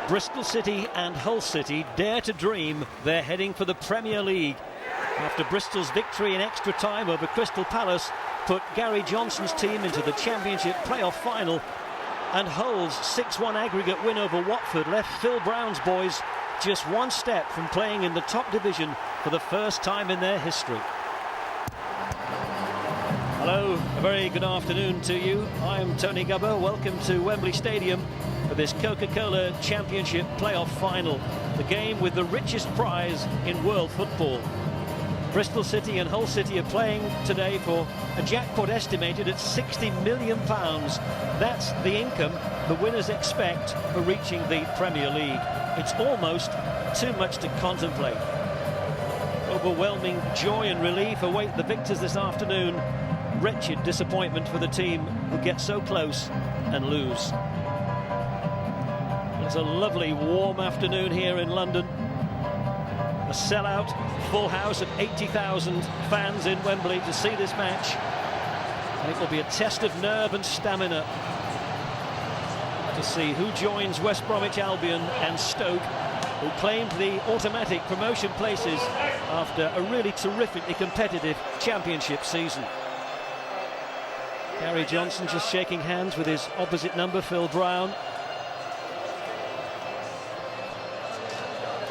Bristol City and Hull City dare to dream they're heading for the Premier League. After Bristol's victory in extra time over Crystal Palace put Gary Johnson's team into the Championship playoff final, and Hull's 6-1 aggregate win over Watford left Phil Brown's boys just one step from playing in the top division for the first time in their history. Hello, a very good afternoon to you. I'm Tony Gubber. Welcome to Wembley Stadium for this Coca-Cola Championship playoff final, the game with the richest prize in world football. Bristol City and Hull City are playing today for a jackpot estimated at £60 million. That's the income the winners expect for reaching the Premier League. It's almost too much to contemplate. Overwhelming joy and relief await the victors this afternoon. Wretched disappointment for the team who get so close and lose. It's a lovely warm afternoon here in London. A sellout full house of 80,000 fans in Wembley to see this match. And it will be a test of nerve and stamina to see who joins West Bromwich Albion and Stoke, who claimed the automatic promotion places after a really terrifically competitive championship season. Gary Johnson just shaking hands with his opposite number, Phil Brown.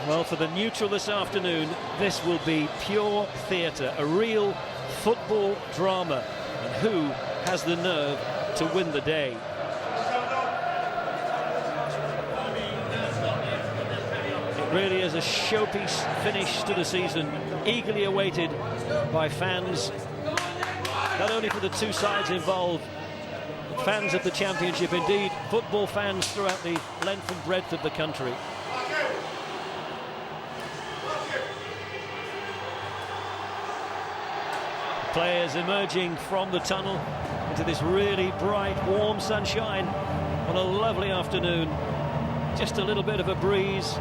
Well, for the neutral this afternoon, this will be pure theatre, a real football drama. And who has the nerve to win the day? It really is a showpiece finish to the season, eagerly awaited by fans, not only for the two sides involved, but fans of the Championship, indeed football fans throughout the length and breadth of the country. Players emerging from the tunnel into this really bright, warm sunshine on a lovely afternoon. Just a little bit of a breeze.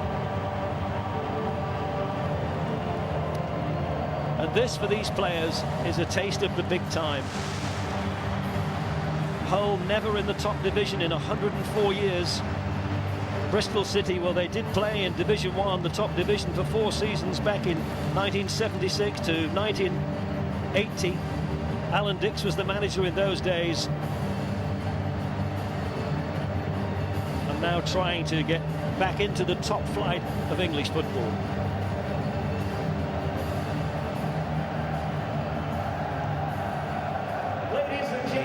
And this, for these players, is a taste of the big time. Hull never in the top division in 104 years. Bristol City, well, they did play in Division 1, the top division, for 4 seasons back in 1976 to 1980. Alan Dix was the manager in those days. And now trying to get back into the top flight of English football.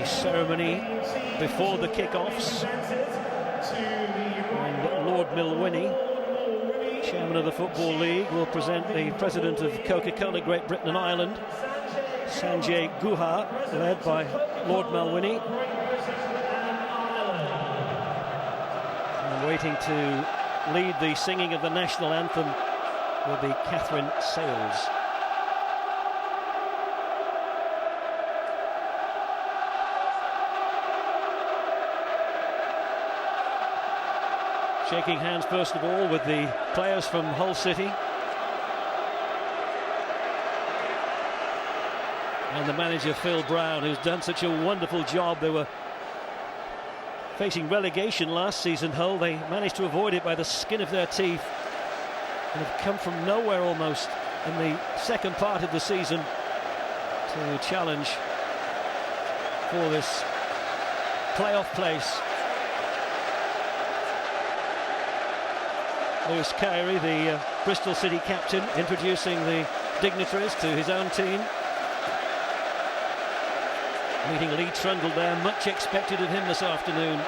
Ceremony before the kick-offs, and Lord Milwini, chairman of the Football League, will present the president of Coca-Cola Great Britain and Ireland, Sanjay Guha, led by Lord Milwini. And waiting to lead the singing of the national anthem will be Catherine Sales. Shaking hands first of all with the players from Hull City. And the manager Phil Brown, who's done such a wonderful job. They were facing relegation last season, Hull. They managed to avoid it by the skin of their teeth and have come from nowhere almost in the second part of the season to challenge for this playoff place. Lewis Carey, the Bristol City captain, introducing the dignitaries to his own team. Meeting Lee Trundle there, much expected of him this afternoon.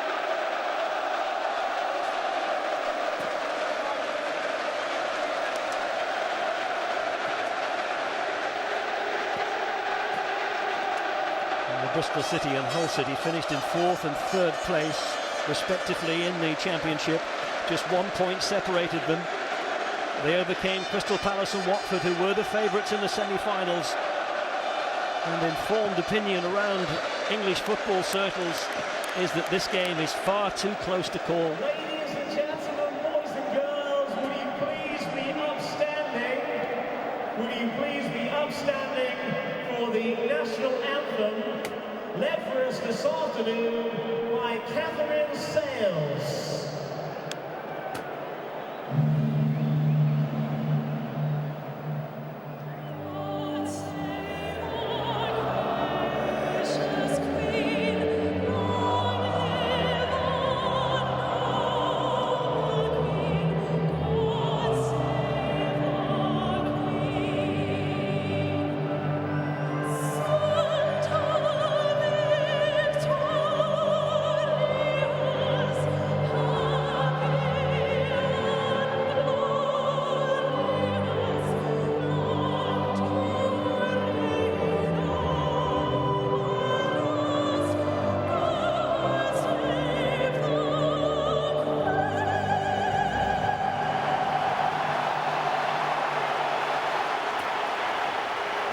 And the Bristol City and Hull City finished in 4th and 3rd place, respectively, in the Championship. Just 1 point separated them. They overcame Crystal Palace and Watford, who were the favourites in the semi-finals. And informed opinion around English football circles is that this game is far too close to call. Ladies and gentlemen, boys and girls, would you please be upstanding? Would you please be upstanding for the national anthem, led for us this afternoon by Catherine Sales.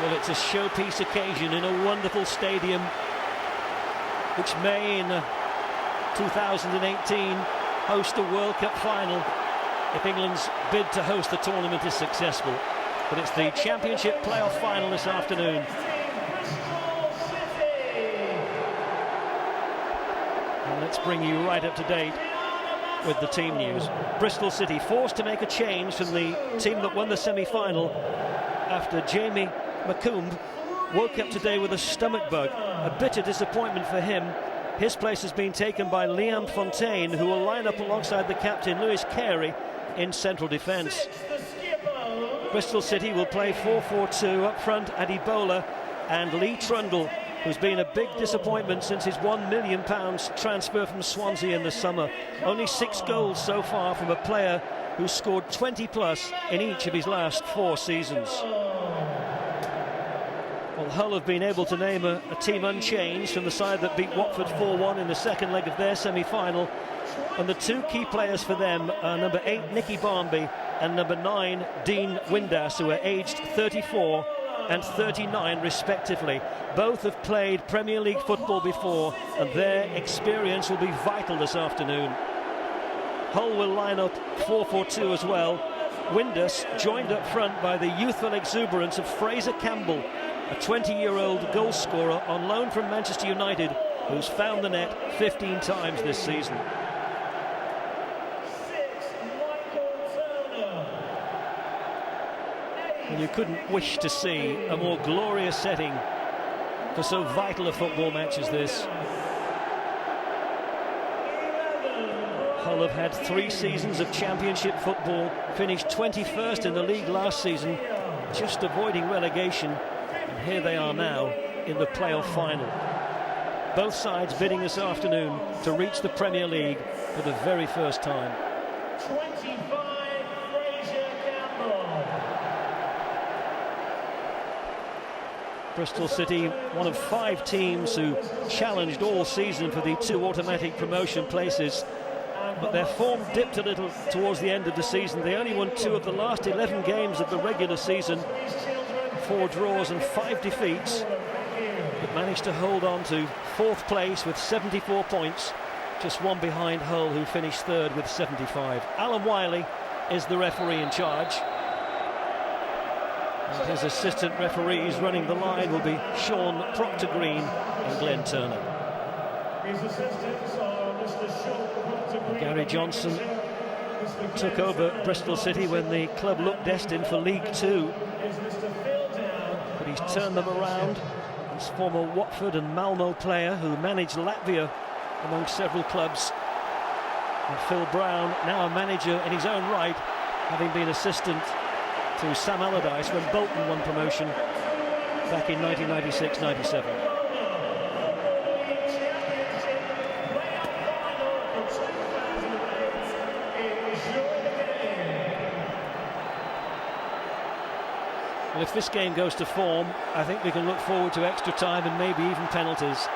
Well, it's a showpiece occasion in a wonderful stadium, which may in 2018 host a World Cup final if England's bid to host the tournament is successful. But it's the Championship playoff final this afternoon. And let's bring you right up to date with the team news. Bristol City forced to make a change from the team that won the semi-final after Jamie McComb woke up today with a stomach bug. A bitter disappointment for him. His place has been taken by Liam Fontaine, who will line up alongside the captain Lewis Carey in central defence. Bristol City will play 4-4-2 up front. Adibola and Lee Trundle, who's been a big disappointment since his £1 million transfer from Swansea in the summer. Only 6 goals so far from a player who's scored 20 plus in each of his last 4 seasons. Well, Hull have been able to name a team unchanged from the side that beat Watford 4-1 in the second leg of their semi-final. And the 2 key players for them are number 8, Nicky Barmby, and number 9, Dean Windass, who are aged 34 and 39 respectively. Both have played Premier League football before, and their experience will be vital this afternoon. Hull will line up 4-4-2 as well. Windass joined up front by the youthful exuberance of Fraser Campbell, a 20-year-old goal scorer on loan from Manchester United, who's found the net 15 times this season. And you couldn't wish to see a more glorious setting for so vital a football match as this. Hull have had 3 seasons of Championship football, finished 21st in the league last season, just avoiding relegation, and here they are now in the playoff final. Both sides bidding this afternoon to reach the Premier League for the very first time. 25, Fraser Campbell. Bristol City, one of 5 teams who challenged all season for the 2 automatic promotion places, but their form dipped a little towards the end of the season. They only won 2 of the last 11 games of the regular season, 4 draws and 5 defeats, but managed to hold on to 4th place with 74 points, just 1 behind Hull, who finished 3rd with 75. Alan Wiley is the referee in charge. And his assistant referees running the line will be Sean Proctor-Green and Glenn Turner. His assistants are Mr. Sean Proctor-Green. Gary Johnson took over Bristol City when the club looked destined for League 2. But he's turned them around. He's former Watford and Malmo player who managed Latvia among several clubs. And Phil Brown, now a manager in his own right, having been assistant to Sam Allardyce when Bolton won promotion back in 1996-97. Well, if this game goes to form, I think we can look forward to extra time and maybe even penalties.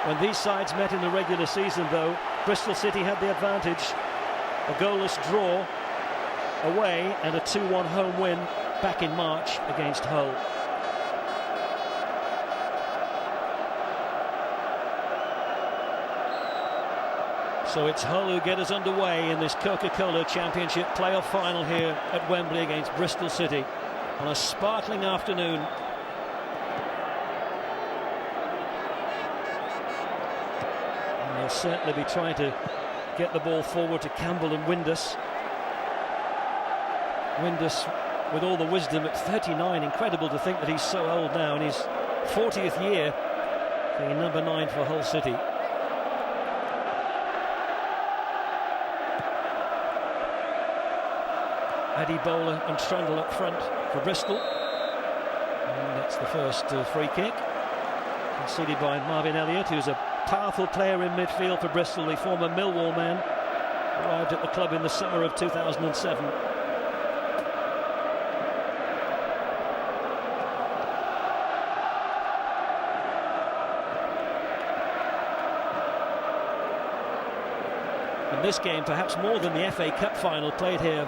When these sides met in the regular season, though, Bristol City had the advantage. A goalless draw away and a 2-1 home win back in March against Hull. So it's Hull who get us underway in this Coca-Cola Championship playoff final here at Wembley against Bristol City on a sparkling afternoon. And they'll certainly be trying to get the ball forward to Campbell and Windass. Windass with all the wisdom at 39. Incredible to think that he's so old now, in his 40th year, being number 9 for Hull City. Adibola and Trundle up front for Bristol. And that's the first free kick, conceded by Marvin Elliott, who's a powerful player in midfield for Bristol, the former Millwall man, arrived at the club in the summer of 2007. This game, perhaps more than the FA Cup final, played here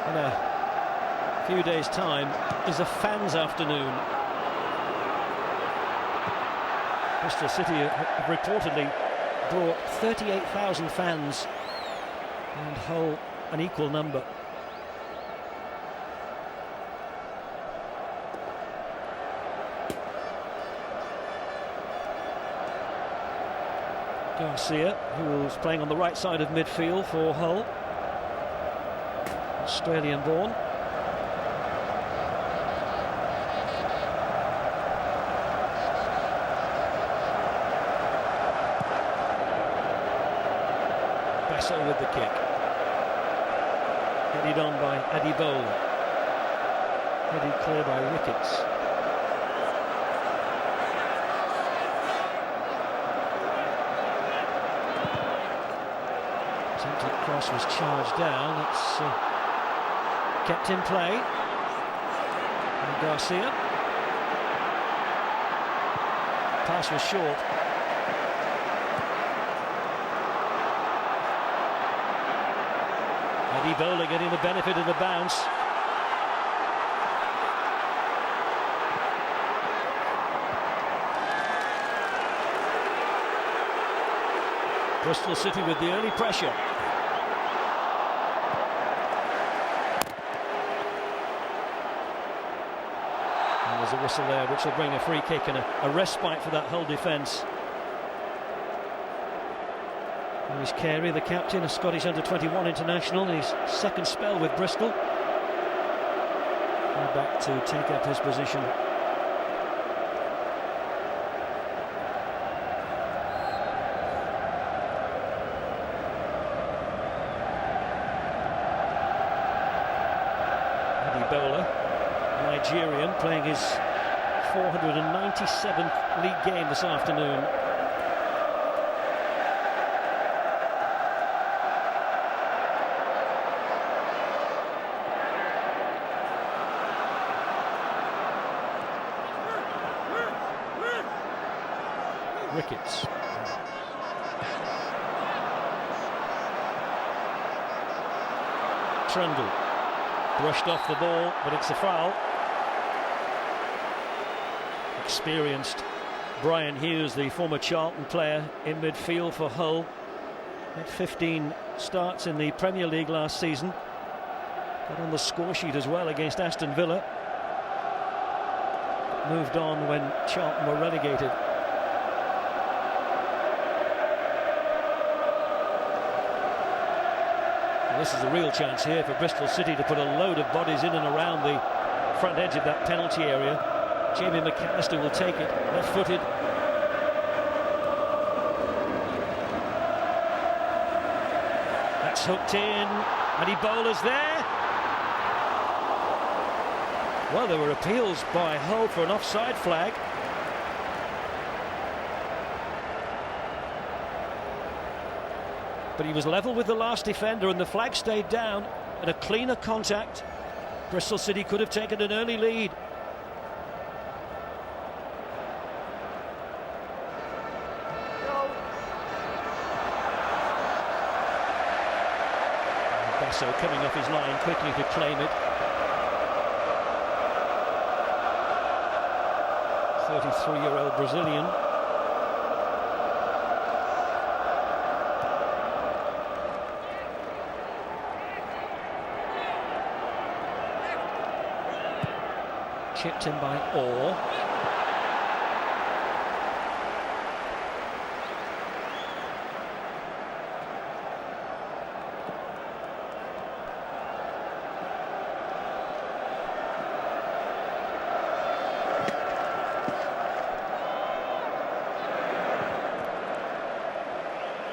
in a few days' time is a fans' afternoon. Bristol City have reportedly brought 38,000 fans, and Hull an equal number. Garcia, who was playing on the right side of midfield for Hull, Australian-born. Basso with the kick. Headed on by Adibola. Headed clear by Ricketts. Attempted cross was charged down. It's kept in play. And Garcia. Pass was short. Adibola getting the benefit of the bounce. Bristol City with the early pressure. And there's a whistle there which will bring a free kick and a respite for that Hull defence. Here's Carey, the captain, a Scottish under-21 international in his second spell with Bristol. Now back to take up his position. Adibola, Nigerian, playing his 497th league game this afternoon. Ricketts. Trundle brushed off the ball, but it's a foul. Experienced Brian Hughes, the former Charlton player, in midfield for Hull. Had 15 starts in the Premier League last season. Got on the score sheet as well against Aston Villa. Moved on when Charlton were relegated. This is a real chance here for Bristol City to put a load of bodies in and around the front edge of that penalty area. Jamie McAllister will take it, left-footed. That's hooked in, and Adibola's there. Well, there were appeals by Hull for an offside flag. But he was level with the last defender and the flag stayed down. And a cleaner contact, Bristol City could have taken an early lead. Basso coming off his line quickly to claim it. 33-year-old Brazilian. Chipped in by Orr.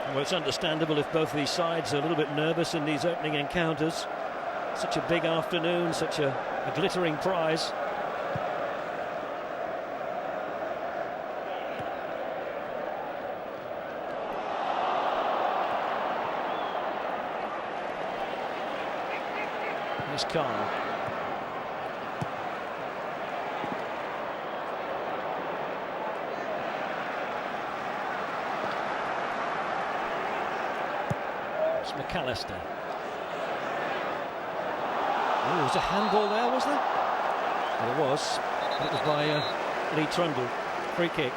Well, it's understandable if both these sides are a little bit nervous in these opening encounters. Such a big afternoon, such a glittering prize. Here's Carl. It's McAllister. Oh, there was a handball there, was there? Well, it was. It was by Lee Trundle. Free kick.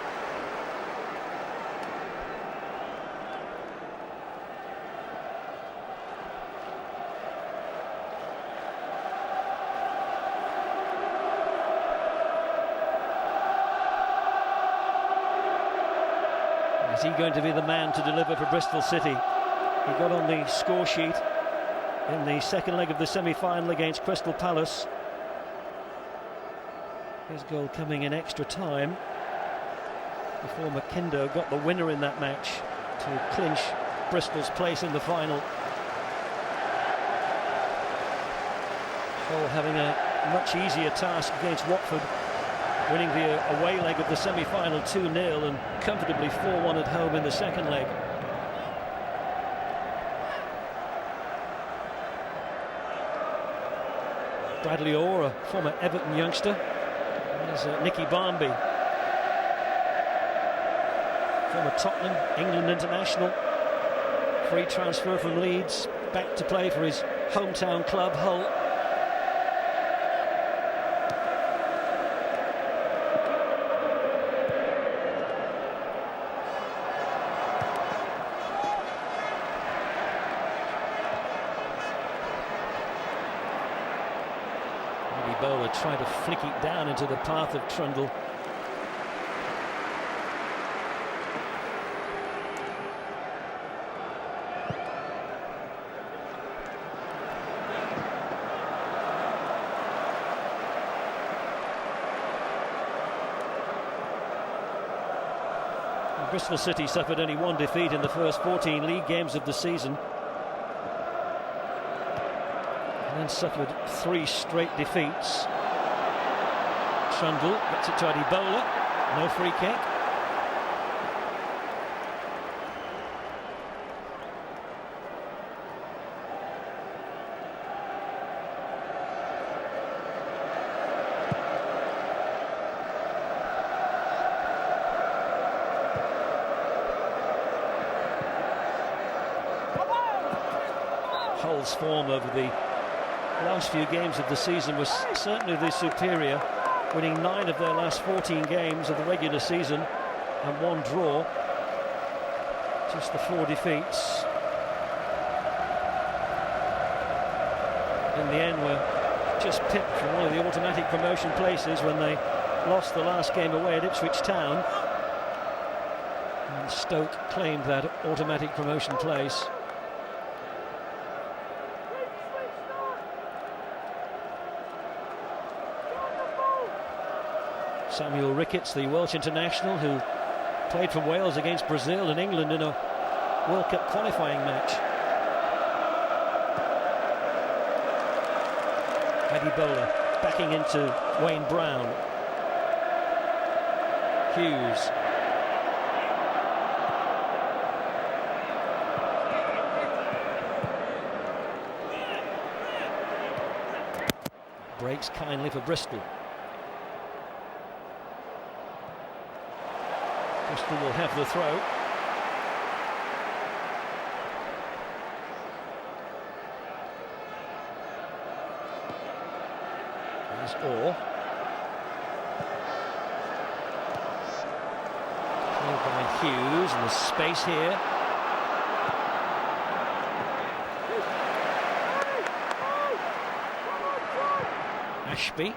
Is he going to be the man to deliver for Bristol City? He got on the score sheet in the second leg of the semi-final against Crystal Palace. His goal coming in extra time before McKindo got the winner in that match to clinch Bristol's place in the final. Hull having a much easier task against Watford, winning the away leg of the semi-final 2-0 and comfortably 4-1 at home in the second leg. Bradley Orr, a former Everton youngster. There's Nicky Barmby, former Tottenham, England international. Free transfer from Leeds, back to play for his hometown club, Hull. Bowler tried to flick it down into the path of Trundle. Bristol City suffered only one defeat in the first 14 league games of the season, and then suffered 3 straight defeats. Trundle gets it to Adebola, no free kick. Hull's form over the last few games of the season was certainly the superior, winning 9 of their last 14 games of the regular season and 1 draw. Just the 4 defeats. In the end, were just pipped from one of the automatic promotion places when they lost the last game away at Ipswich Town. And Stoke claimed that automatic promotion place. Samuel Ricketts, the Welsh international who played for Wales against Brazil and England in a World Cup qualifying match. Adebola backing into Wayne Brown. Hughes. Breaks kindly for Bristol. Bristol will have the throw. There's Orr. Played by Hughes, and there's space here. Ashby.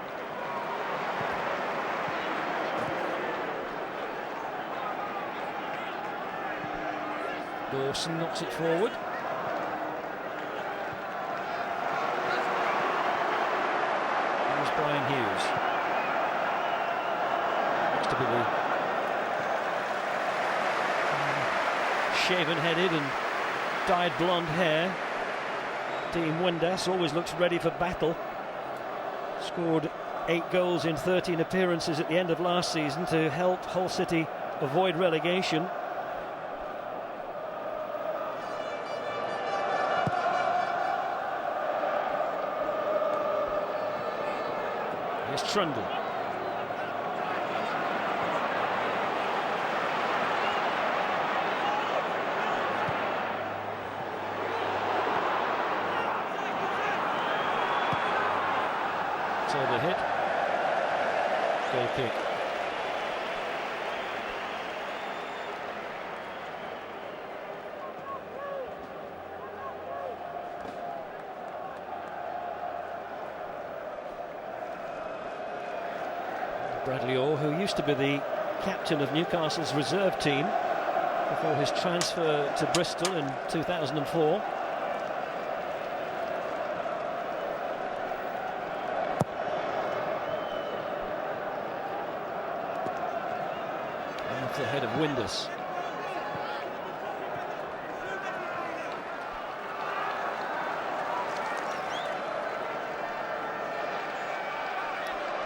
Dawson knocks it forward. There's Brian Hughes. Looks to be the shaven-headed and dyed blonde hair. Dean Windass always looks ready for battle. Scored 8 goals in 13 appearances at the end of last season to help Hull City avoid relegation. Here's Trundle. the hit. Goal kick. Bradley Orr, who used to be the captain of Newcastle's reserve team before his transfer to Bristol in 2004. Off the head of WINDASS.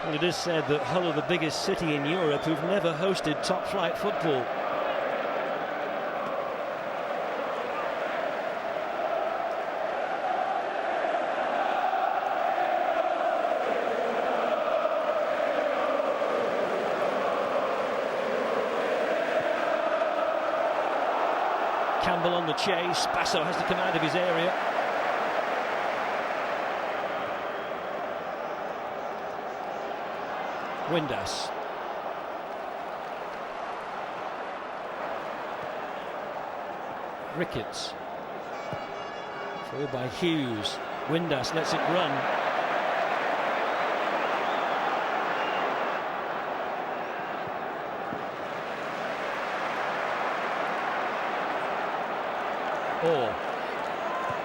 Well, it is said that Hull are the biggest city in Europe who've never hosted top-flight football. Campbell on the chase. Basso has to come out of his area. WINDASS. Ricketts. Through by Hughes. WINDASS lets it run. Orr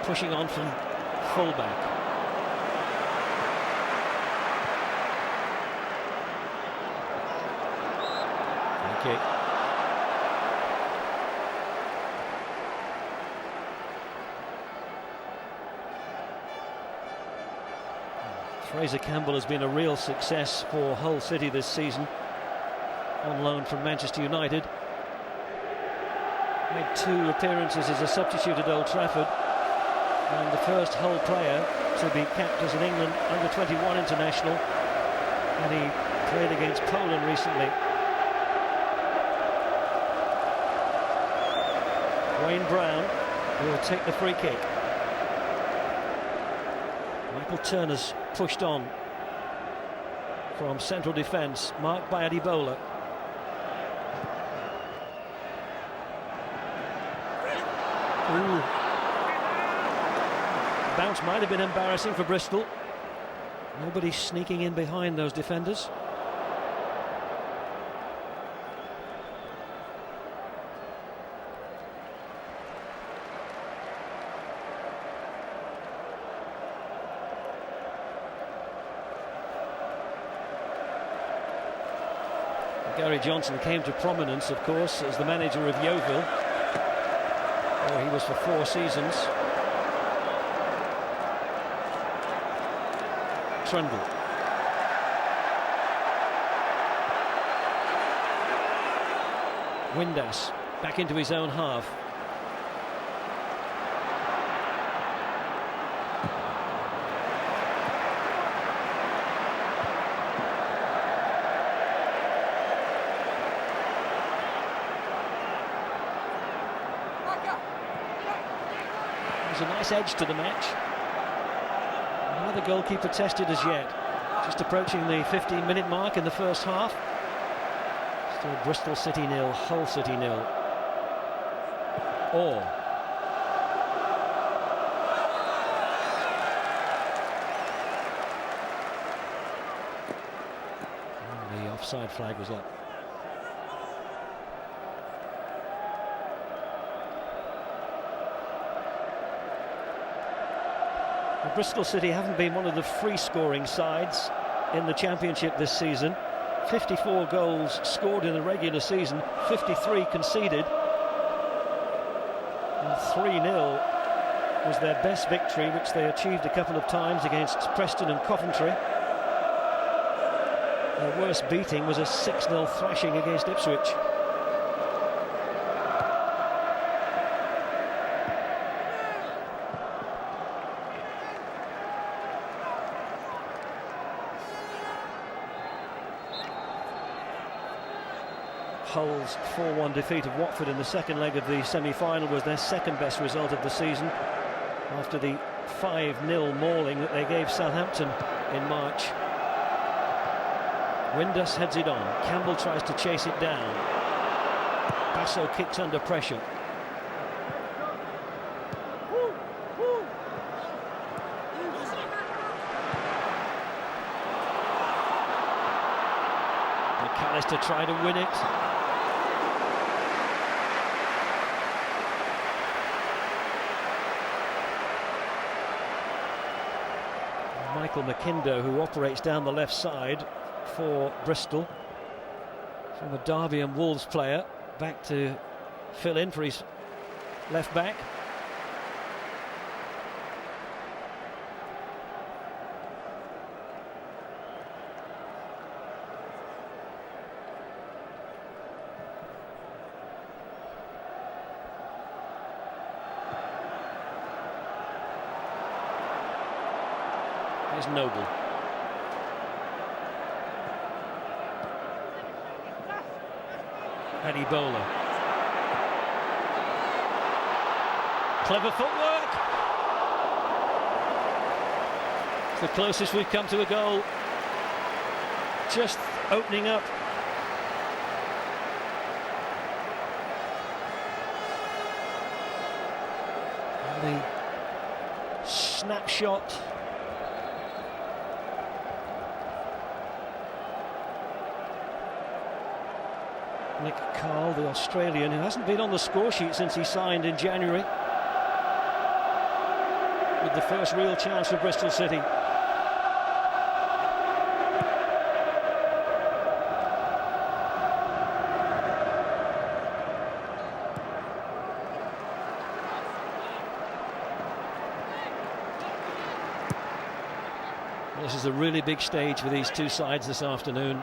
pushing on from fullback. Kick. Fraser Campbell has been a real success for Hull City this season, on loan from Manchester United. Made 2 appearances as a substitute at Old Trafford, and the first Hull player to be capped as an England under-21 international, and he played against Poland recently. Wayne Brown will take the free kick. Michael Turner's pushed on from central defence, marked by Adibola. Ooh. Bounce might have been embarrassing for Bristol. Nobody sneaking in behind those defenders. Gary Johnson came to prominence, of course, as the manager of Yeovil, where he was for 4 seasons. Trundle. WINDASS back into his own half. There's a nice edge to the match. Neither goalkeeper tested as yet. Just approaching the 15-minute mark in the first half. Still Bristol City 0, Hull City 0. Orr. And the offside flag was up. Bristol City haven't been one of the free-scoring sides in the Championship this season. 54 goals scored in the regular season, 53 conceded. And 3-0 was their best victory, which they achieved a couple of times against Preston and Coventry. Their worst beating was a 6-0 thrashing against Ipswich. Hull's 4-1 defeat of Watford in the second leg of the semi-final was their second best result of the season, after the 5-0 mauling that they gave Southampton in March. Windass heads it on. Campbell tries to chase it down. Basso kicks under pressure. McAllister tried to win it. Michael McInder, who operates down the left side for Bristol, from a Derby and Wolves player, back to fill in for his left back. Here's Noble. Eddie Bowler. Clever footwork. It's the closest we've come to a goal. Just opening up. And the snapshot. Nick Carl, the Australian, who hasn't been on the score sheet since he signed in January, with the first real chance for Bristol City. This is a really big stage for these two sides this afternoon.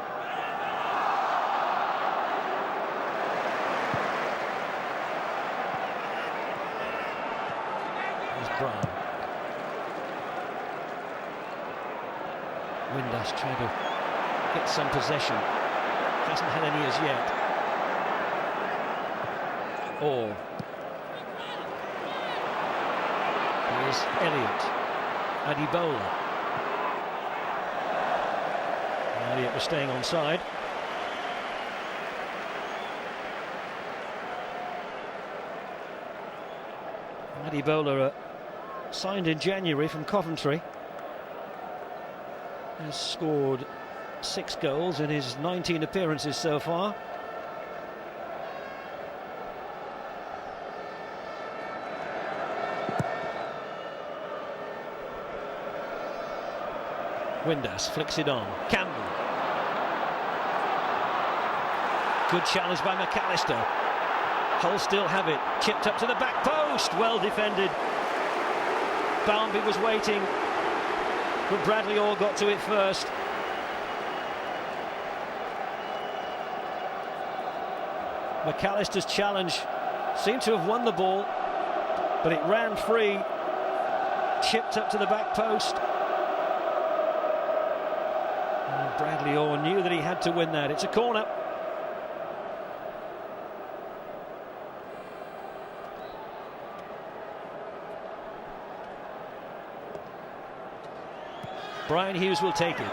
Brown. Windass trying to get some possession. Hasn't had any as yet. Orr. Here's Elliott. Eddie Bowler. Elliott was staying onside. Eddie Bowler signed in January from Coventry, has scored 6 goals in his 19 appearances so far. Windass flicks it on. Campbell. Good challenge by McAllister. Hull still have it. Chipped up to the back post. Well defended. Barnby was waiting, but Bradley Orr got to it first. McAllister's challenge seemed to have won the ball, but it ran free, chipped up to the back post. And Bradley Orr knew that he had to win that. It's a corner. Brian Hughes will take it.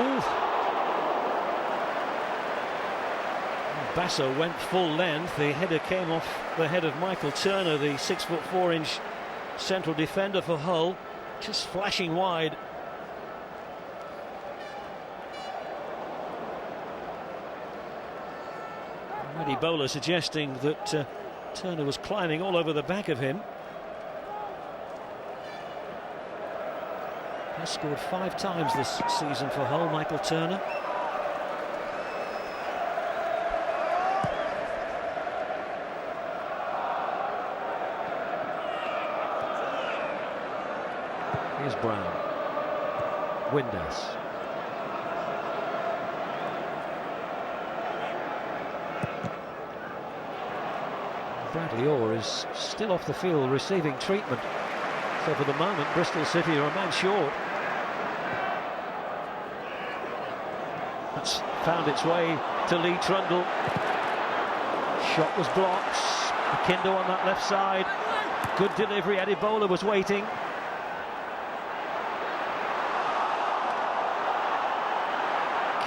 Ooh. Basso went full length. The header came off the head of Michael Turner, the 6'4" central defender for Hull, just flashing wide. Eddie Bowler suggesting that Turner was climbing all over the back of him. Has scored 5 times this season for Hull, Michael Turner. Here's Brown. Windass. Bradley Orr is still off the field receiving treatment. So for the moment, Bristol City are a man short. That's found its way to Lee Trundle. Shot was blocked. McInder on that left side. Good delivery. Eddie Bowler was waiting.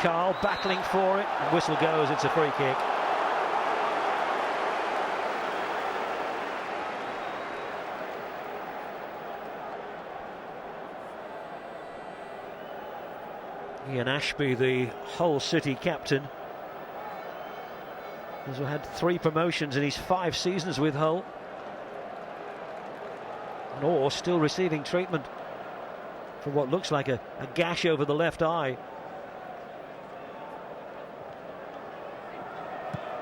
Carl battling for it. Whistle goes, it's a free kick. Ian Ashby, the Hull City captain, has had 3 promotions in his 5 seasons with Hull. Or still receiving treatment for what looks like a gash over the left eye.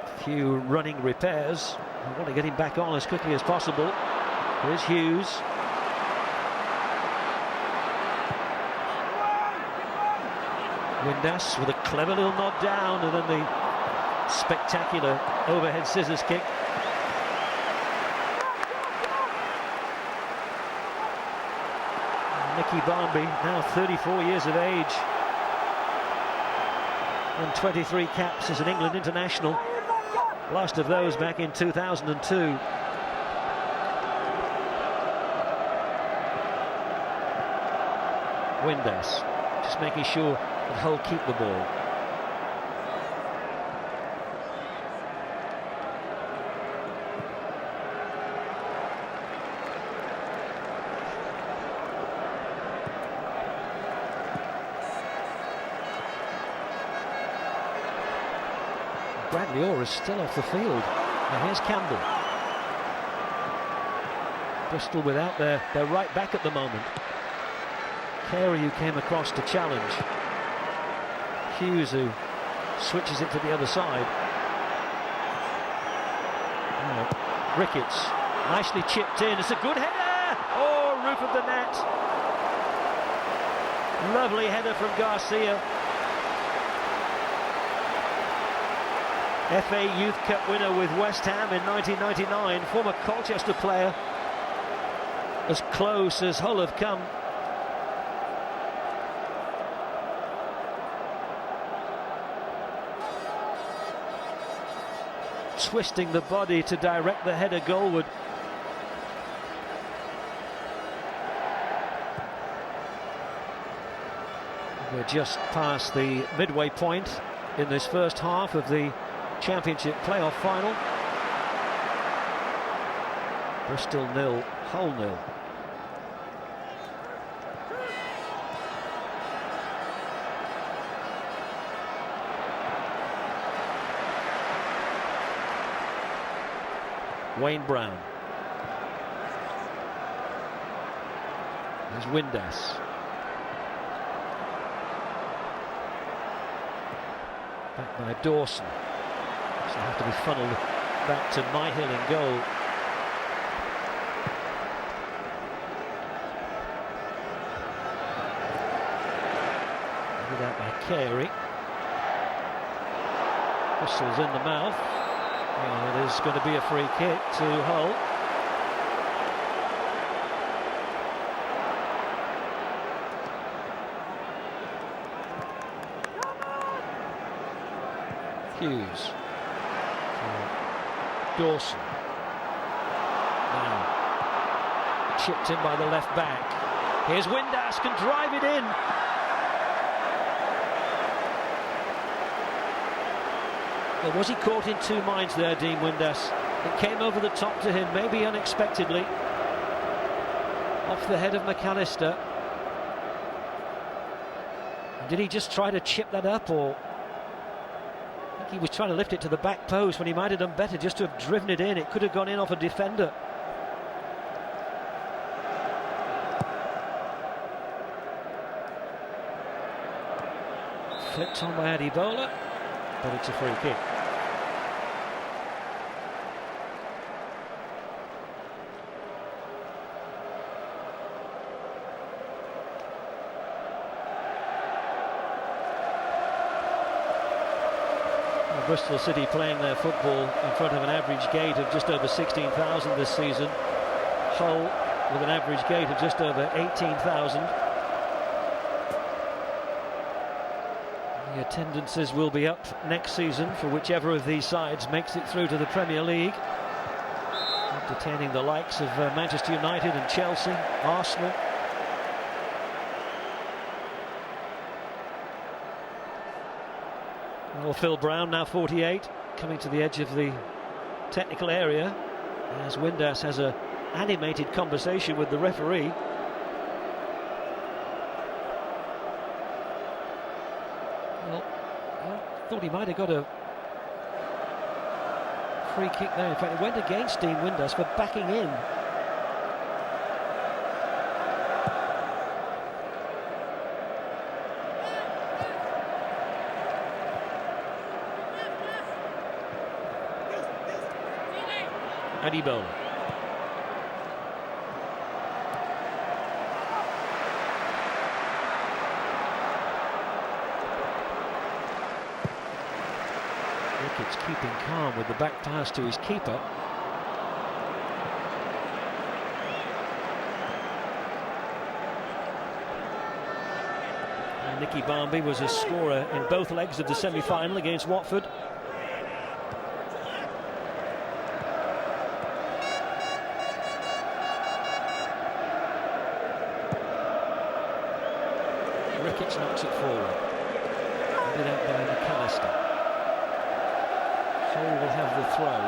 A few running repairs. I want to get him back on as quickly as possible. Here's Hughes. Windass with a clever little nod down, and then the spectacular overhead scissors kick. Nicky Barmby, now 34 years of age, and 23 caps as an England international, last of those back in 2002. Windass just making sure that Hull keep the ball. Bradley Orr is still off the field. Now here's Campbell. Bristol without their right back at the moment. Carey, who came across to challenge. Hughes, who switches it to the other side. Oh, Ricketts, nicely chipped in. It's a good header! Oh, roof of the net. Lovely header from Garcia. FA Youth Cup winner with West Ham in 1999, former Colchester player. As close as Hull have come. Twisting the body to direct the header goalward. We're just past the midway point in this first half of the Championship playoff final. Bristol 0, Hull 0. Wayne Brown. There's Windass. Back by Dawson. So have to be funneled back to Myhill in goal. Headed out by Carey. Whistle's in the mouth. And it is going to be a free kick to Hull. Hughes. Dawson. Now chipped in by the left back. Here's Windass, can drive it in. Well, was he caught in 2 minds there, Dean Windass? It came over the top to him, maybe unexpectedly. Off the head of McAllister. Did he just try to chip that up, or I think he was trying to lift it to the back post when he might have done better just to have driven it in. It could have gone in off a defender. Flicked on by Adibola, but it's a free kick. Bristol City playing their football in front of an average gate of just over 16,000 this season. Hull with an average gate of just over 18,000. The attendances will be up next season for whichever of these sides makes it through to the Premier League. Entertaining the likes of Manchester United and Chelsea, Arsenal. Or Phil Brown, now 48, coming to the edge of the technical area as Windass has an animated conversation with the referee. Well, I thought he might have got a free kick there. In fact, it went against Dean Windass for backing in. Adibola. Ricketts keeping calm with the back pass to his keeper. And Nicky Barmby was a scorer in both legs of the semi-final against Watford. Ricketts knocks it forward. Headed out by McAllister. Hull will have the throw.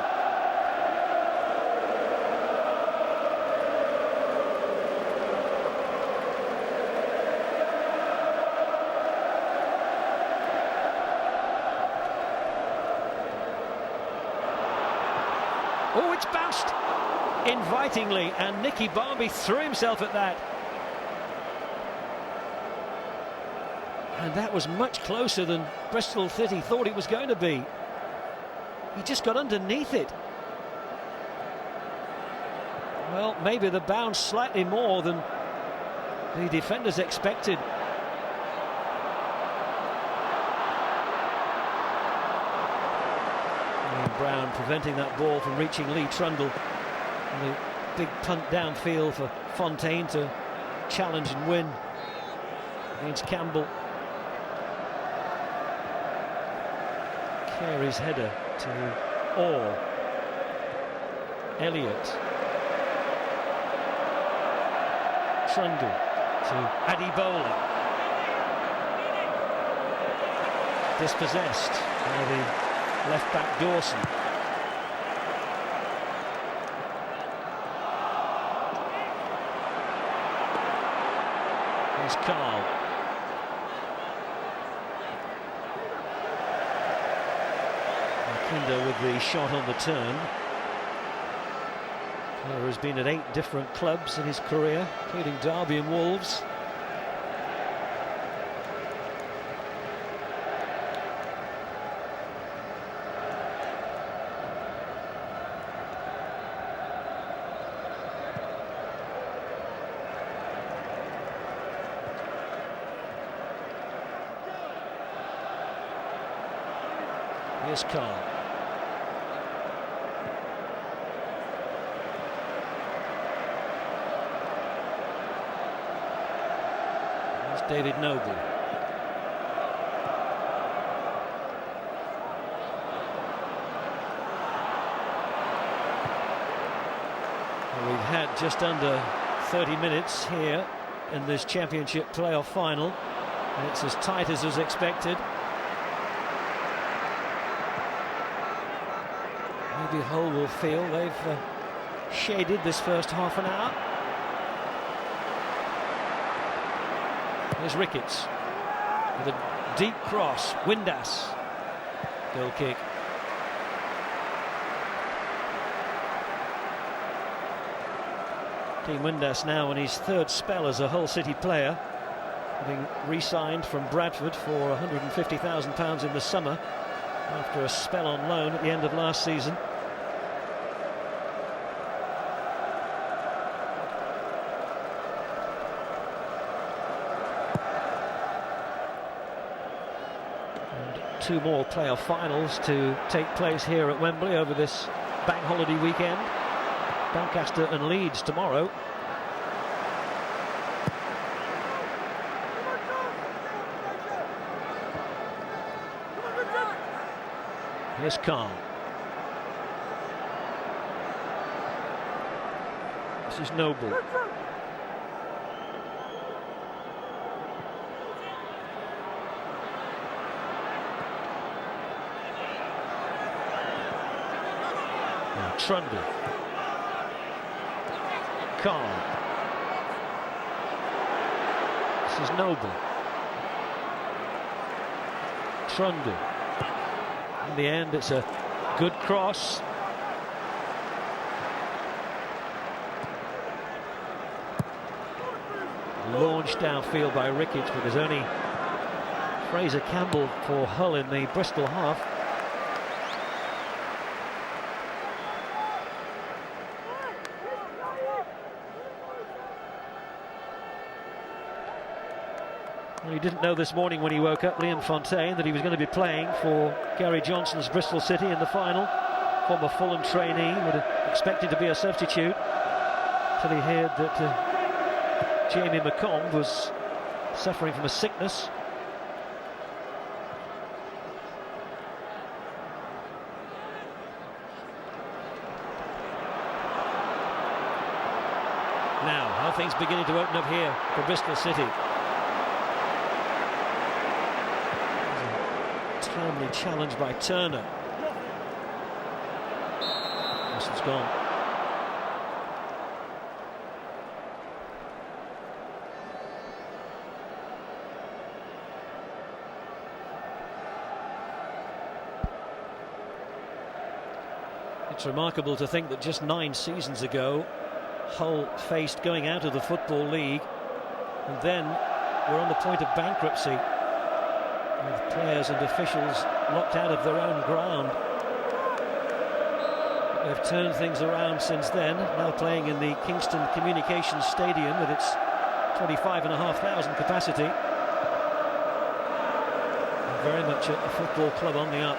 Oh, it's bounced invitingly, and Nicky Barmby threw himself at that. And that was much closer than Bristol City thought it was going to be. He just got underneath it. Well, maybe the bounce slightly more than the defenders expected. And Brown preventing that ball from reaching Lee Trundle. And a big punt downfield for Fontaine to challenge and win against Campbell. Carey's header to Orr. Elliott. Trundle to Adibola. Dispossessed by the left back Dawson. Here's Carl. Kinder with the shot on the turn. Player has been at 8 different clubs in his career, including Derby and Wolves. Here's Carl. David Noble. Well, we've had just under 30 minutes here in this championship playoff final. And it's as tight as was expected. Maybe Hull will feel they've shaded this first half an hour. Here's Ricketts with a deep cross. Windass. Goal kick. Dean Windass now in his 3rd spell as a Hull City player, having re-signed from Bradford for £150,000 in the summer after a spell on loan at the end of last season. Two more playoff finals to take place here at Wembley over this bank holiday weekend. Doncaster and Leeds tomorrow. Here's Carl. This is Noble. Now Trundle. Carl. This is Noble. Trundle. In the end, it's a good cross. Launched downfield by Ricketts, but there's only Fraser Campbell for Hull in the Bristol half. Well, he didn't know this morning when he woke up, Liam Fontaine, that he was going to be playing for Gary Johnson's Bristol City in the final. Former Fulham trainee, would have expected to be a substitute, till he heard that Jamie McComb was suffering from a sickness. Now, how things beginning to open up here for Bristol City. Timely challenge by Turner. This one's gone. It's remarkable to think that just 9 seasons ago Hull faced going out of the Football League, and then were on the point of bankruptcy, with players and officials locked out of their own ground. They've turned things around since then, now playing in the Kingston Communications Stadium with its 25,500 capacity. And very much a football club on the up.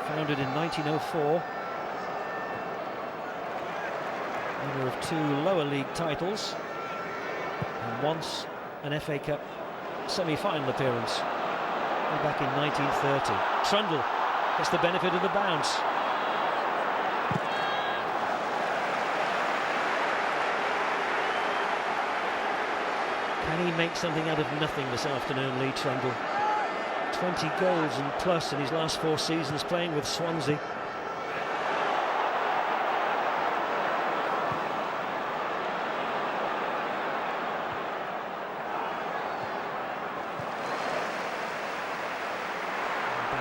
Founded in 1904. Winner of 2 lower league titles, and once an FA Cup semi-final appearance back in 1930. Trundle gets the benefit of the bounce. Can he make something out of nothing this afternoon, Lee Trundle? 20 goals and plus in his last 4 seasons playing with Swansea.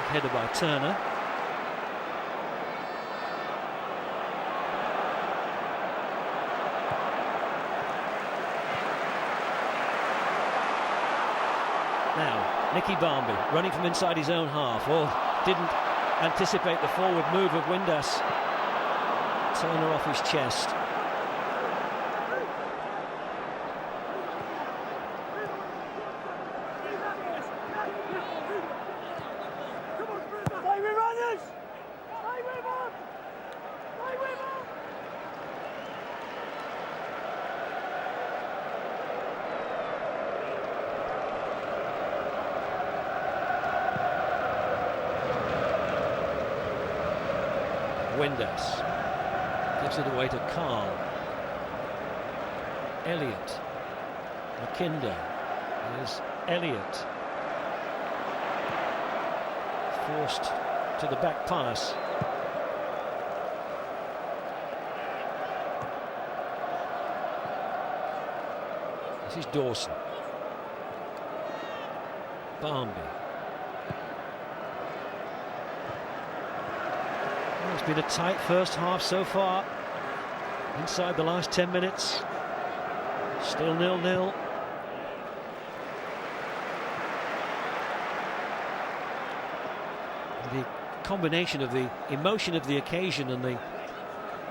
Header by Turner. Now, Nicky Barmby running from inside his own half. Oh, didn't anticipate the forward move of Windass. Turner off his chest. Windass gives it away to Carl. Elliott. McKinder. There's Elliott. Forced to the back pass. This is Dawson. Barmby. It's been a tight first half so far. Inside the last 10 minutes. Still 0-0. The combination of the emotion of the occasion and the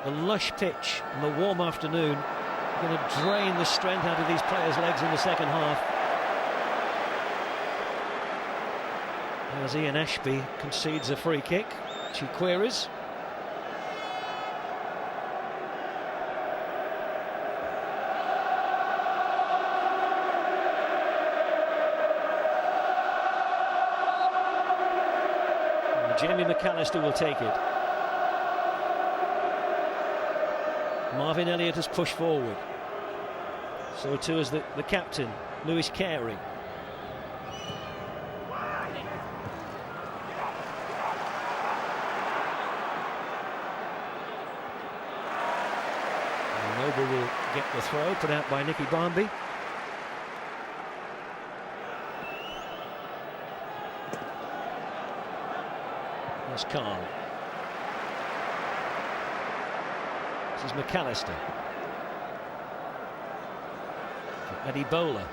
lush pitch and the warm afternoon are going to drain the strength out of these players' legs in the second half. As Ian Ashby concedes a free kick, which he queries. Jamie McAllister will take it. Marvin Elliott has pushed forward. So too has the captain, Lewis Carey. will get the throw put out by Nicky Barmby. There's Carl. This is McAllister. Eddie Bowler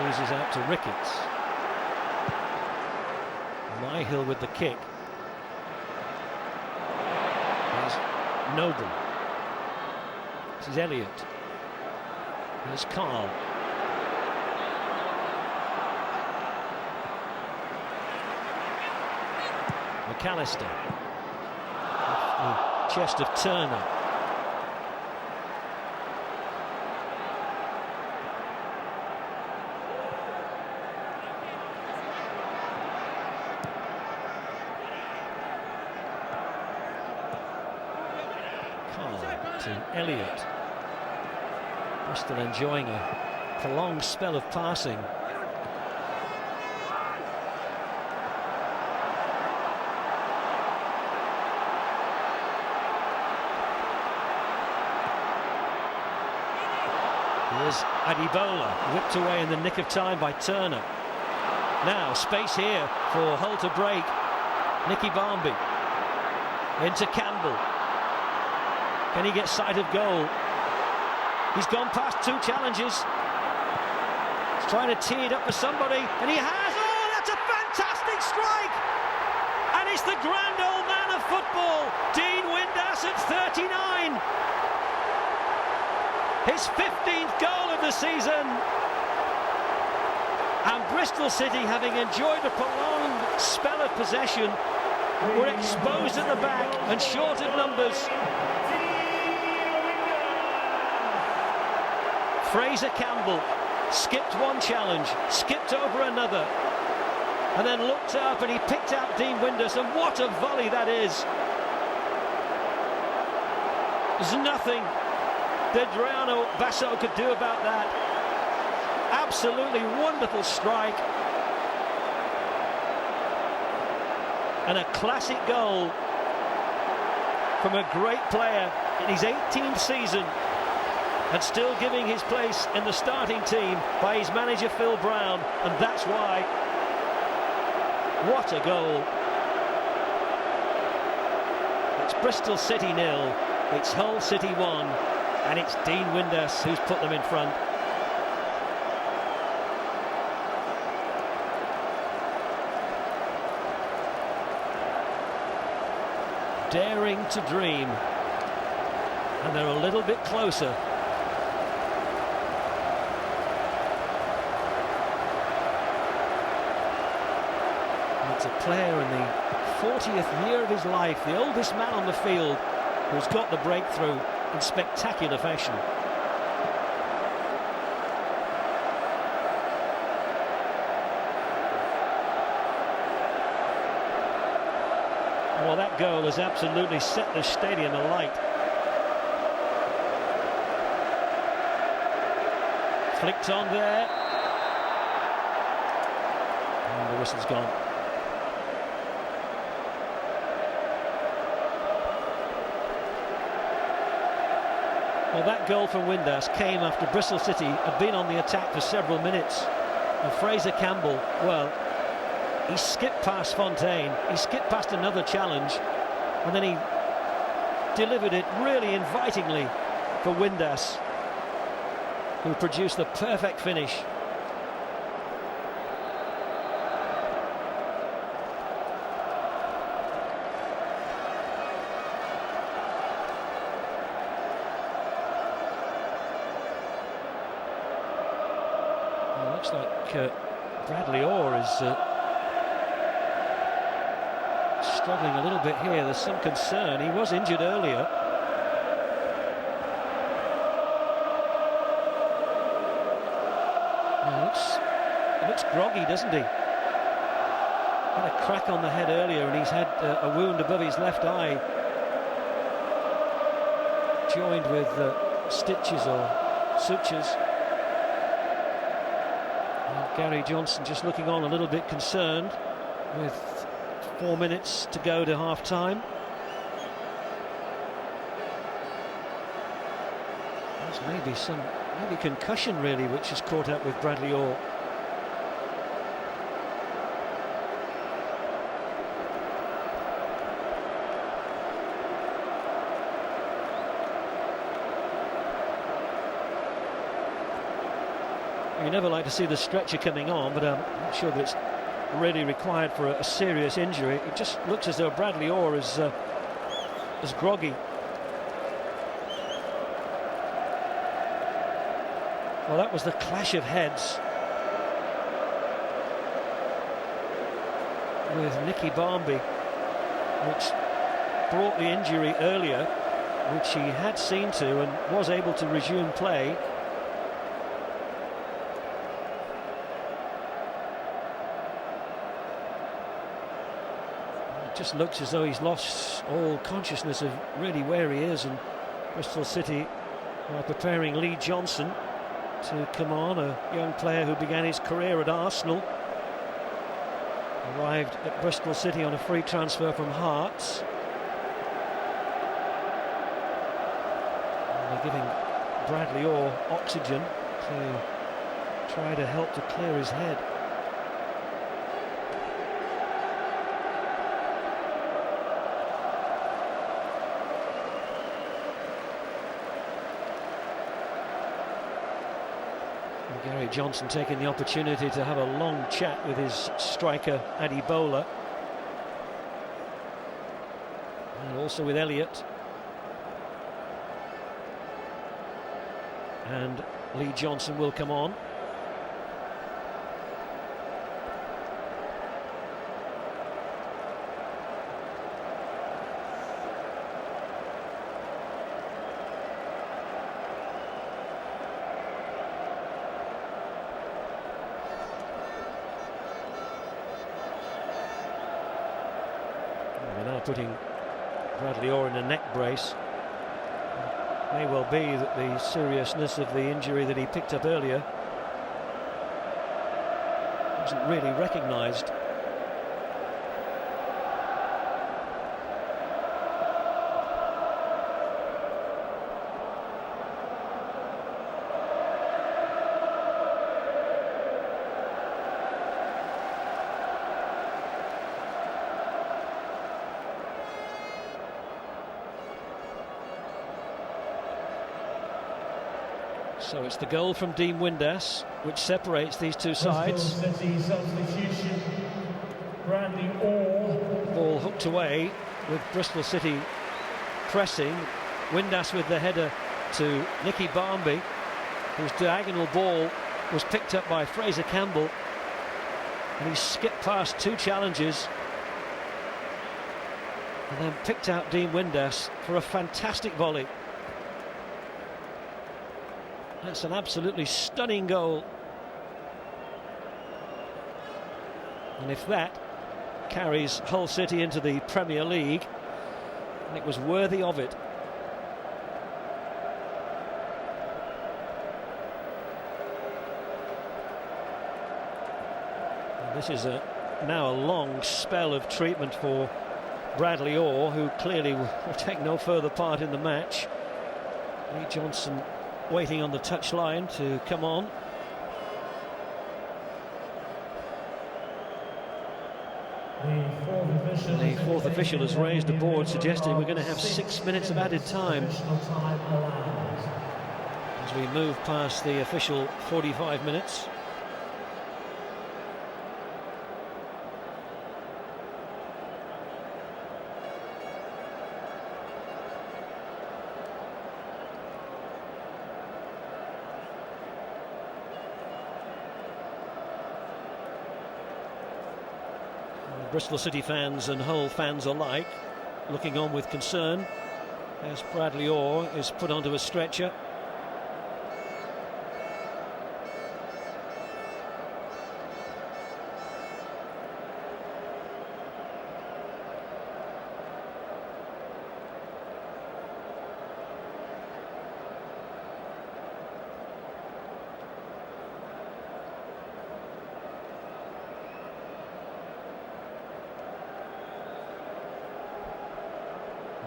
loses out to Ricketts. Myhill with the kick. There's Noble. This is Elliott. There's Carl. McAllister. Off the chest of Turner. To Elliott. Bristol enjoying a prolonged spell of passing. Here's Adibola, whipped away in the nick of time by Turner. Now space here for Hull to break. Nicky Barmby into Campbell. Can he get sight of goal? He's gone past two challenges. He's trying to tee it up for somebody, and he has. Oh, that's a fantastic strike! And it's the grand old man of football, Dean Windass at 39. His 15th goal of the season. And Bristol City, having enjoyed a prolonged spell of possession, were exposed at the back and short of numbers. Fraser Campbell skipped one challenge, skipped over another, and then looked up and he picked out Dean Windass, and what a volley that is! There's nothing that Adriano Basso could do about that. Absolutely wonderful strike. And a classic goal from a great player in his 18th season, and still giving his place in the starting team by his manager Phil Brown, and that's why. What a goal. It's Bristol City 0, it's Hull City 1, and it's Dean Windass who's put them in front. Daring to dream, and they're a little bit closer. It's a player in the 40th year of his life, the oldest man on the field, who's got the breakthrough in spectacular fashion. Well, that goal has absolutely set the stadium alight. Flicked on there. And the whistle's gone. Well, that goal from Windass came after Bristol City had been on the attack for several minutes. And Fraser Campbell, well, he skipped past Fontaine, he skipped past another challenge, and then he delivered it really invitingly for Windass, who produced the perfect finish. Well, looks like Bradley Orr is struggling a little bit here. There's some concern. He was injured earlier. He looks groggy, doesn't he? Had a crack on the head earlier, and he's had a wound above his left eye, joined with stitches or sutures. And Gary Johnson just looking on a little bit concerned, with 4 minutes to go to half-time. It's maybe concussion really, which has caught up with Bradley Orr. You never like to see the stretcher coming on, but I'm not sure that it's really required for a serious injury. It just looks as though Bradley Orr is groggy. Well, that was the clash of heads with Nicky Barmby, which brought the injury earlier, which he had seen to and was able to resume play. Just looks as though he's lost all consciousness of really where he is, and Bristol City are preparing Lee Johnson to come on, a young player who began his career at Arsenal, arrived at Bristol City on a free transfer from Hearts. And they're giving Bradley Orr oxygen to try to help to clear his head. Gary Johnson taking the opportunity to have a long chat with his striker Adibola, and also with Elliott, and Lee Johnson will come on. Putting Bradley Orr in a neck brace. It may well be that the seriousness of the injury that he picked up earlier wasn't really recognised. So it's the goal from Dean Windass which separates these two sides. Substitution. Bradley Orr. Ball hooked away with Bristol City pressing. Windass with the header to Nicky Barmby, whose diagonal ball was picked up by Fraser Campbell, and he skipped past two challenges and then picked out Dean Windass for a fantastic volley. That's an absolutely stunning goal. And if that carries Hull City into the Premier League, it was worthy of it. And this is now a long spell of treatment for Bradley Orr, who clearly will take no further part in the match. Lee Johnson waiting on the touchline to come on. The fourth official has raised a board suggesting we're going to have 6 minutes of added time as we move past the official 45 minutes. Bristol City fans and Hull fans alike looking on with concern as Bradley Orr is put onto a stretcher.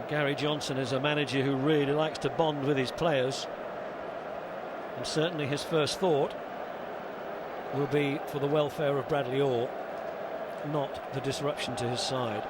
Gary Johnson is a manager who really likes to bond with his players. And certainly his first thought will be for the welfare of Bradley Orr, not the disruption to his side.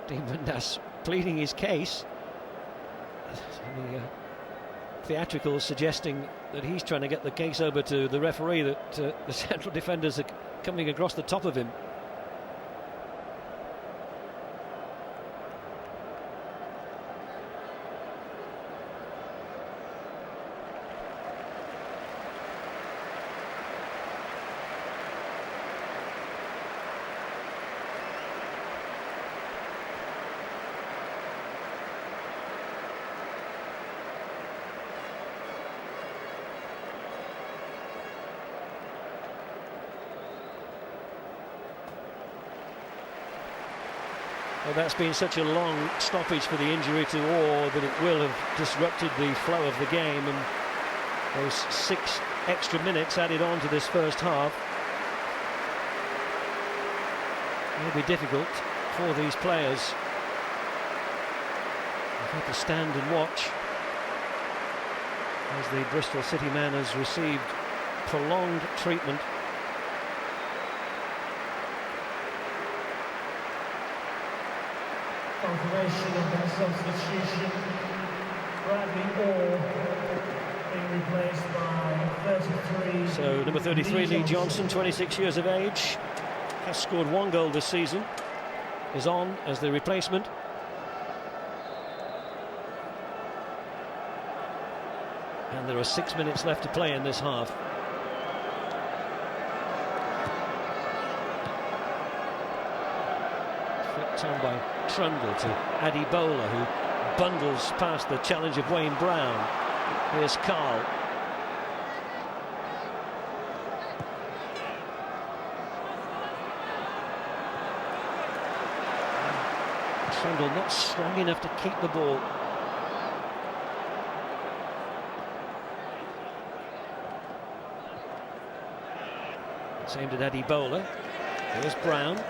Dean WINDASS pleading his case. The theatricals suggesting that he's trying to get the case over to the referee, that the central defenders are coming across the top of him. Well, that's been such a long stoppage for the injury to Orr that it will have disrupted the flow of the game, and those 6 extra minutes added on to this first half will be difficult for these players. They've had to stand and watch as the Bristol City man has received prolonged treatment. Confirmation of that substitution. Bradley Orr being replaced by 33. So number 33, Lee Johnson, 26 years of age, has scored 1 goal this season, is on as the replacement. And there are 6 minutes left to play in this half. Flicked on by Trundle to Adebola, who bundles past the challenge of Wayne Brown. Here's Carl. Trundle not strong enough to keep the ball. It's aimed at Adebola. Here's Brown.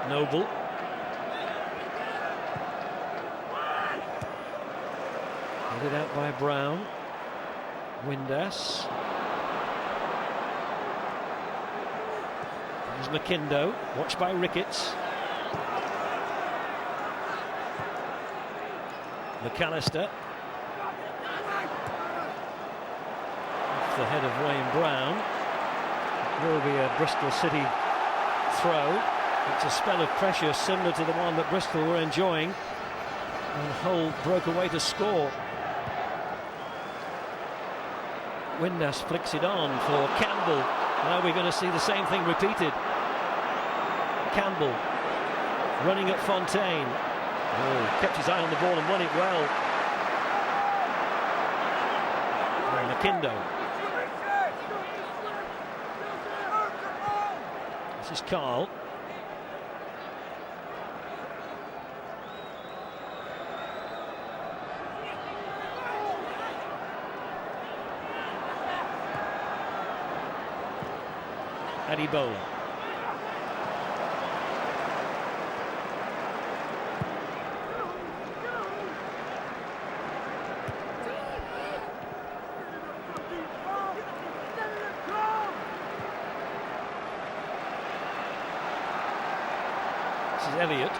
Noble. Headed out by Brown. WINDASS. There's McIndoe, watched by Ricketts. McAllister. Off the head of Wayne Brown. It will be a Bristol City throw. It's a spell of pressure similar to the one that Bristol were enjoying, and Hull broke away to score. WINDASS flicks it on for Campbell. Now we're going to see the same thing repeated. Campbell running at Fontaine. Oh, kept his eye on the ball and won it well. And McIndoe. This is Carl. Adebola. This is Elliott.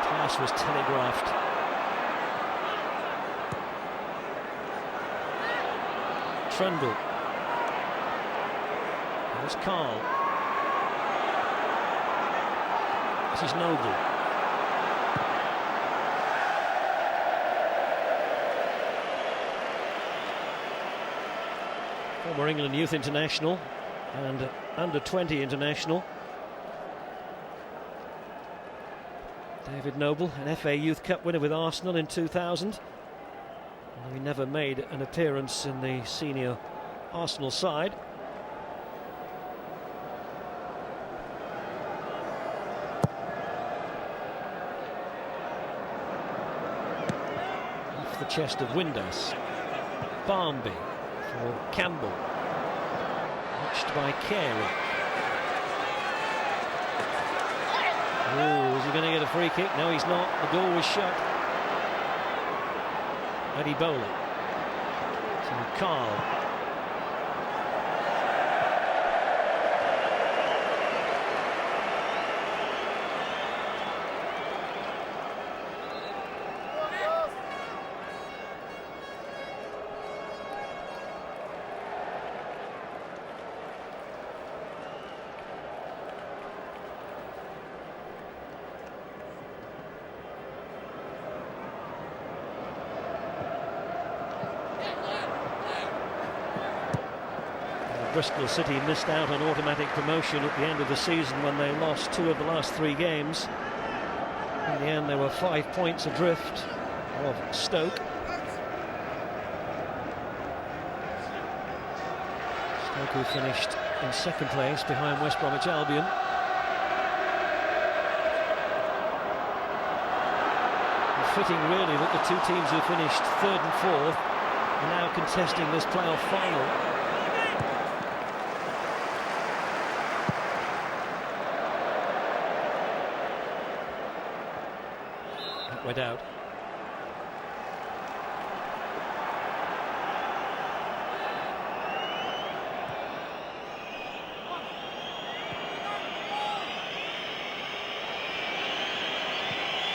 Pass was telegraphed. Trundle. There's Carl. This is Noble. Former England youth international and under 20 international. David Noble, an FA Youth Cup winner with Arsenal in 2000. Although he never made an appearance in the senior Arsenal side. Off the chest of Windass. Barmby for Campbell. Watched by Carey. Oh, is he going to get a free kick? No, he's not. The door was shut. Eddie Bowler to Carl. Bristol City missed out on automatic promotion at the end of the season when they lost 2 of the last 3 games. In the end, they were 5 points adrift of Stoke. Stoke, who finished in 2nd place behind West Bromwich Albion. And fitting, really, that the 2 teams who finished 3rd and 4th are now contesting this playoff final. Went out.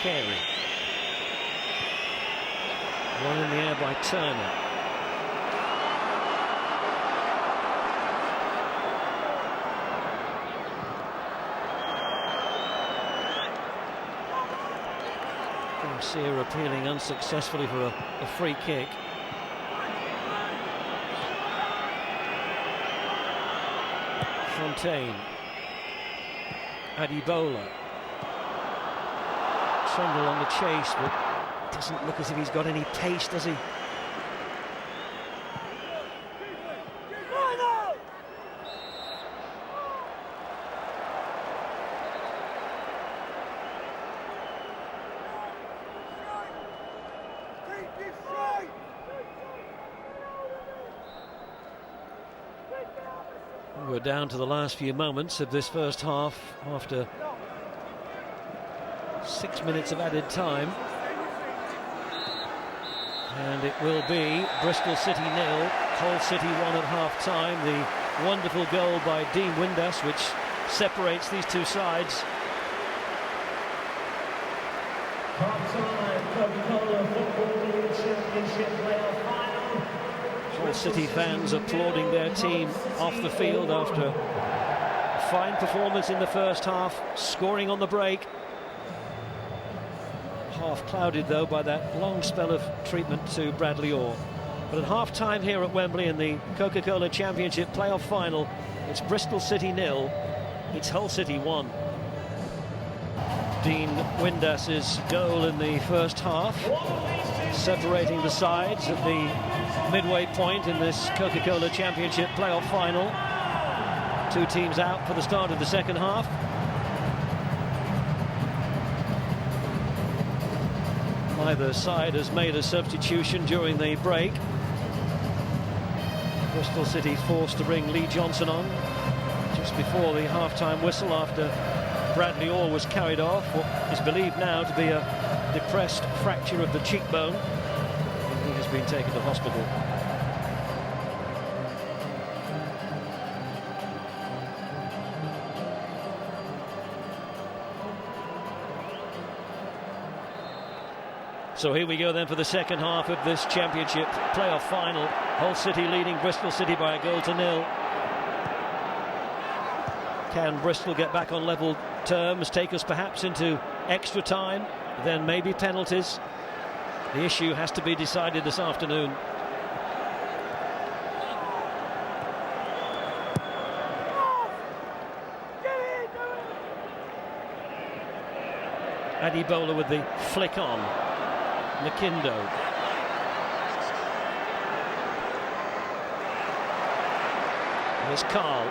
Carey. One in the air by Turner. Garcia appealing unsuccessfully for a free kick. Fontaine. Adibola. Trundle on the chase, but doesn't look as if he's got any pace, does he? We're down to the last few moments of this first half after 6 minutes of added time. And it will be Bristol City 0, Hull City 1 at half-time. The wonderful goal by Dean Windass, which separates these 2 sides. Hull City fans applauding their team off the field after a fine performance in the first half, scoring on the break. Half clouded, though, by that long spell of treatment to Bradley Orr. But at half-time here at Wembley in the Coca-Cola Championship playoff final, it's Bristol City 0, it's Hull City 1. Dean Windass's goal in the first half, separating the sides at the midway point in this Coca-Cola Championship playoff final. 2 teams out for the start of the second half. Neither side has made a substitution during the break. Bristol City forced to bring Lee Johnson on just before the half-time whistle after Bradley Orr was carried off what is believed now to be a depressed fracture of the cheekbone. And he has been taken to hospital. So here we go then for the second half of this championship playoff final. Hull City leading Bristol City by 1-0. Can Bristol get back on level terms, take us perhaps into extra time, then maybe penalties? The issue has to be decided this afternoon. Adibola with the flick on. McIndo. Here's Carl.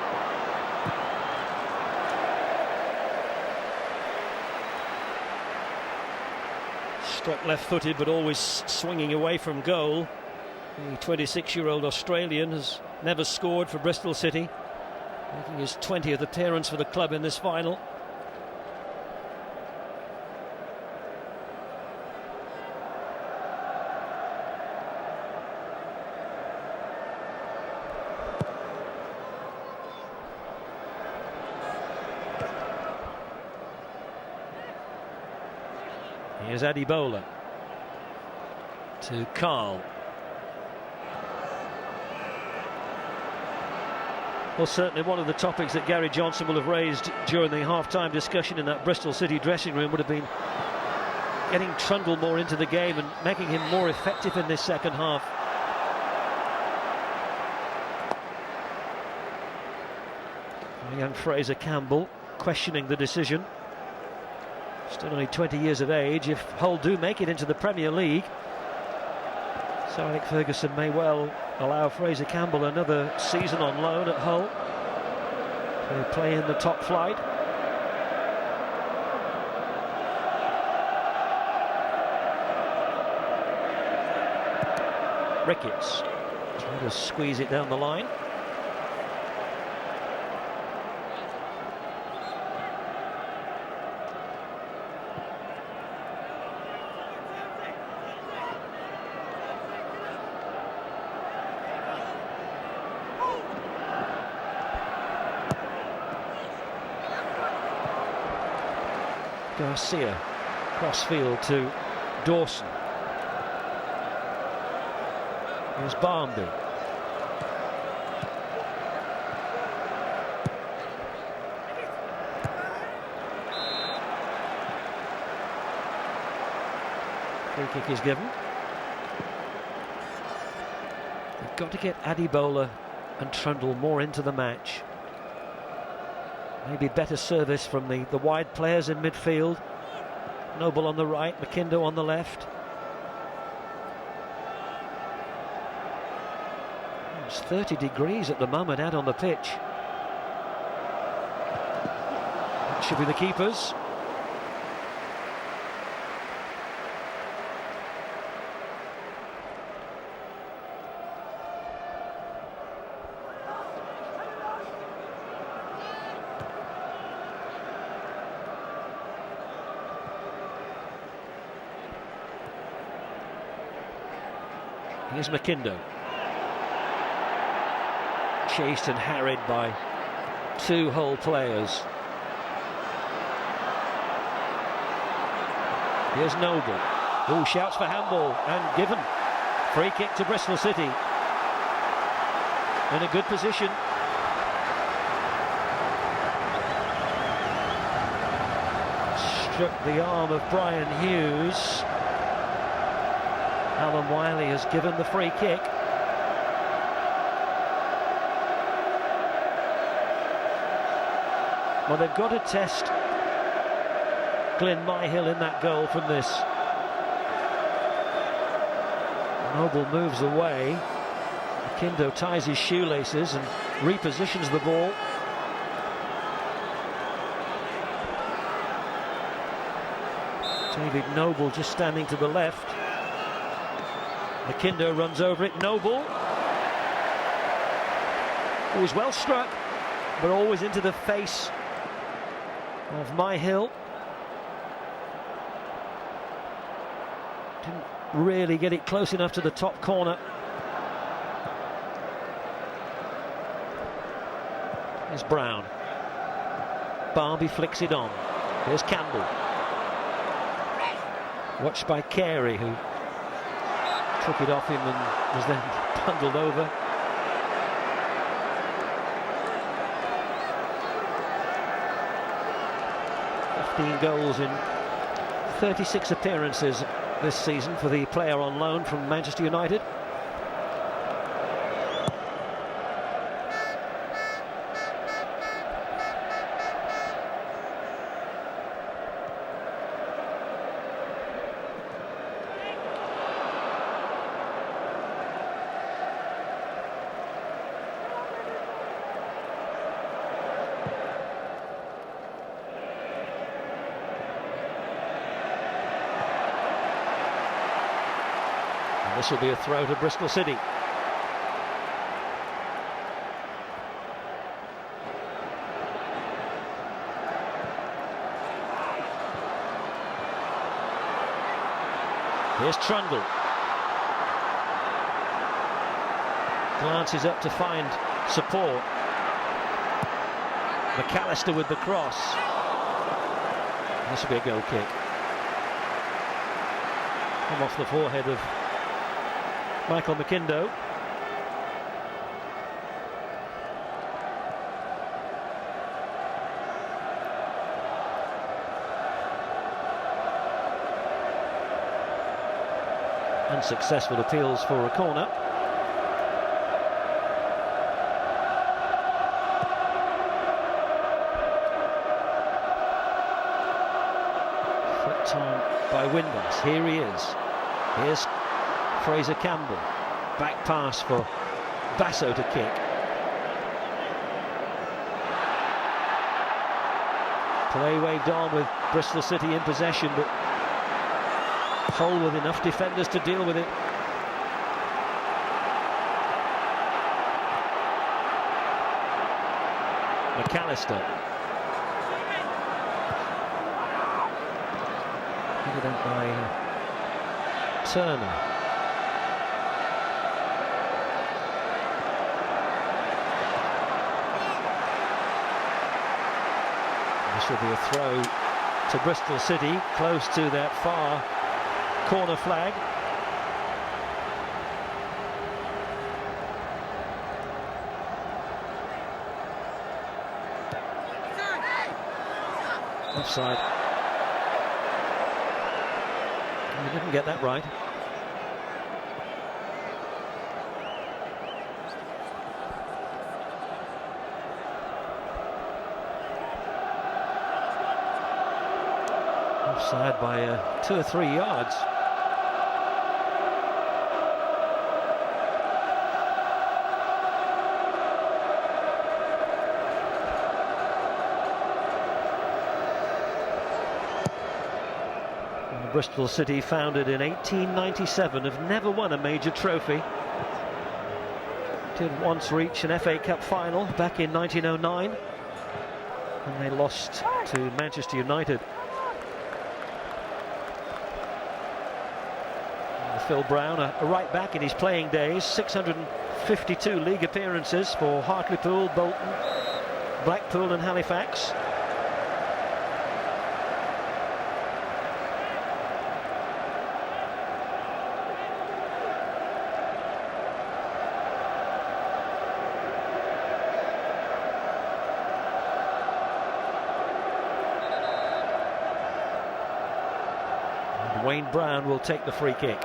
Struck left-footed, but always swinging away from goal. The 26-year-old Australian has never scored for Bristol City, making his 20th appearance for the club in this final. Here's Adibola to Carl. Well, certainly one of the topics that Gary Johnson will have raised during the half-time discussion in that Bristol City dressing room would have been getting Trundle more into the game and making him more effective in this second half. Young Fraser Campbell questioning the decision. Still only 20 years of age. If Hull do make it into the Premier League, Sir Alex Ferguson may well allow Fraser Campbell another season on loan at Hull to play in the top flight. Ricketts trying to squeeze it down the line. Garcia, crossfield to Dawson. Here's Barmby. Free kick is given. They've got to get Adibola and Trundle more into the match. Maybe better service from the wide players in midfield. Noble on the right, McIndo on the left. It's 30 degrees at the moment out on the pitch. That should be the keepers. Here's McIndo. Chased and harried by two Hull players. Here's Noble, who shouts for handball and given. Free kick to Bristol City. In a good position. Struck the arm of Brian Hughes. Alan Wiley has given the free kick. Well, they've got to test Glyn Myhill in that goal from this. Noble moves away. McIndo ties his shoelaces and repositions the ball. David Noble just standing to the left. McIndo runs over it. Noble. Always well struck, but always into the face of Myhill. Didn't really get it close enough to the top corner. Here's Brown. Barmby flicks it on. Here's Campbell. Watched by Carey, who took it off him and was then bundled over. Goals in 36 appearances this season for the player on loan from Manchester United. And this will be a throw to Bristol City. Here's Trundle. Glances up to find support. McAllister with the cross. This will be a goal kick. Come off the forehead of Michael McIndoe. Unsuccessful appeals for a corner. Flicked time by WINDASS. Here he is. Here's Fraser Campbell. Back pass for Basso to kick. Play waved on with Bristol City in possession, but Hull with enough defenders to deal with it. McAllister. Headed out by Turner. This will be a throw to Bristol City, close to that far corner flag. Offside. He didn't get that right. Offside by 2 or 3 yards. Bristol City, founded in 1897, have never won a major trophy. Did once reach an FA Cup final back in 1909, and they lost to Manchester United. And Phil Brown, a right back in his playing days, 652 league appearances for Hartlepool, Bolton, Blackpool and Halifax. Wayne Brown will take the free kick.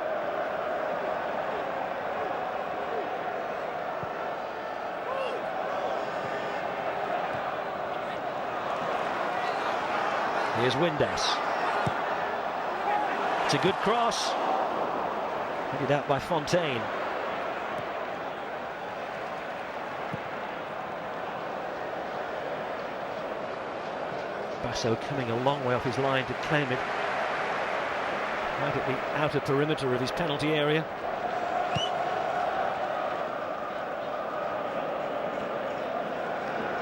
Here's WINDASS. It's a good cross. Headed out by Fontaine. Basso coming a long way off his line to claim it. Right at the outer perimeter of his penalty area.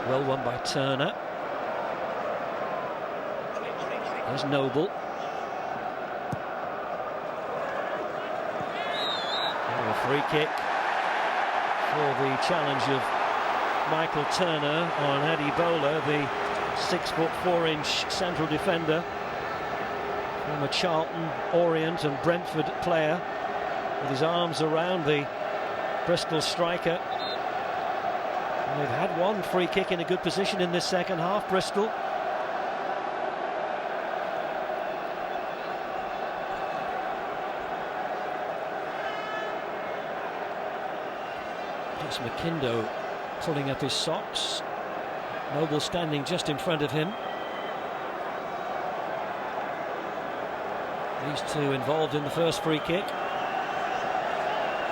Well won by Turner. There's Noble. And a free kick for the challenge of Michael Turner on Eddie Bowler, the 6'4" central defender. From a Charlton, Orient and Brentford player, with his arms around the Bristol striker. And they've had one free kick in a good position in this second half, Bristol. It's McIndoe pulling up his socks. Noble standing just in front of him. These two involved in the first free kick,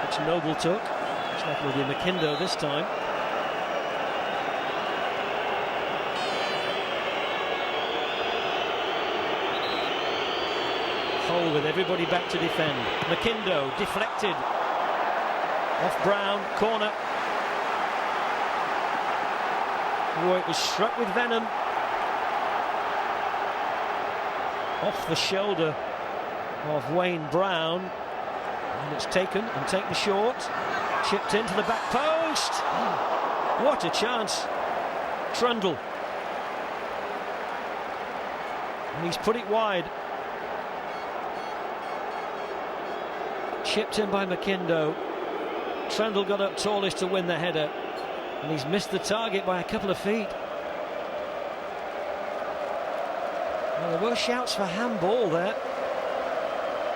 which Noble took. Looks like it'll be McIndoe this time. hole with everybody back to defend. McIndoe deflected. Off Brown, corner. Oh, it was struck with venom. Off the shoulder of Wayne Brown. And it's taken short. Chipped into the back post. What a chance. Trundle. And he's put it wide. Chipped in by McIndoe. Trundle got up tallest to win the header. And he's missed the target by a couple of feet. Well, there were shouts for handball there.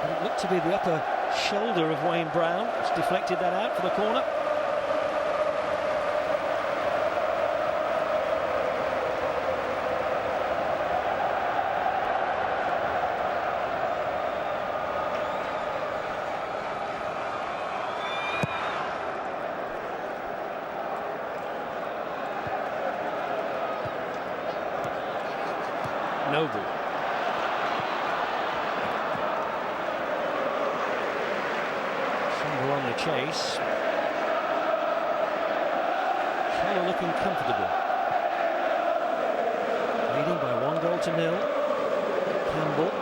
But it looked to be the upper shoulder of Wayne Brown. It's deflected that out for the corner. Noble. Somewhere on the chase. Keller looking comfortable. Leading by 1-0. Campbell.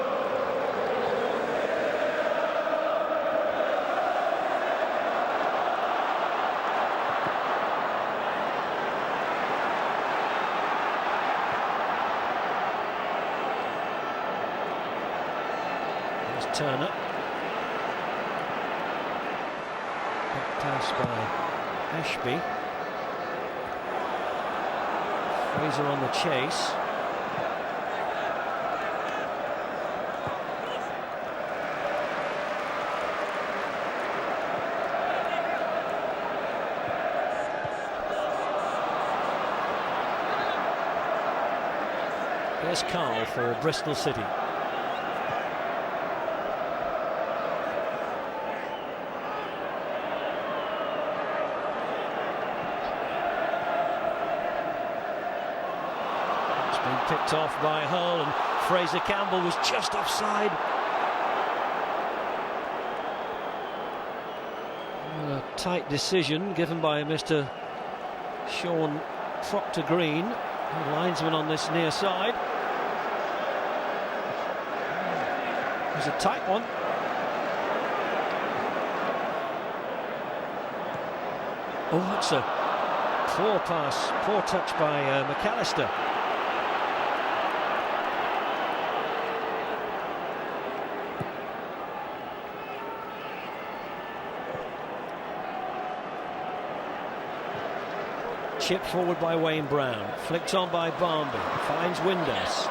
Turner. Back pass by Ashby. Fraser on the chase. Here's Carl for Bristol City. Picked off by Hull, and Fraser Campbell was just offside. A tight decision given by Mr. Sean Proctor-Green, the linesman on this near side. It was a tight one. Oh, it's a poor pass, poor touch by McAllister. Chipped forward by Wayne Brown, flicked on by Barmby, finds Windass.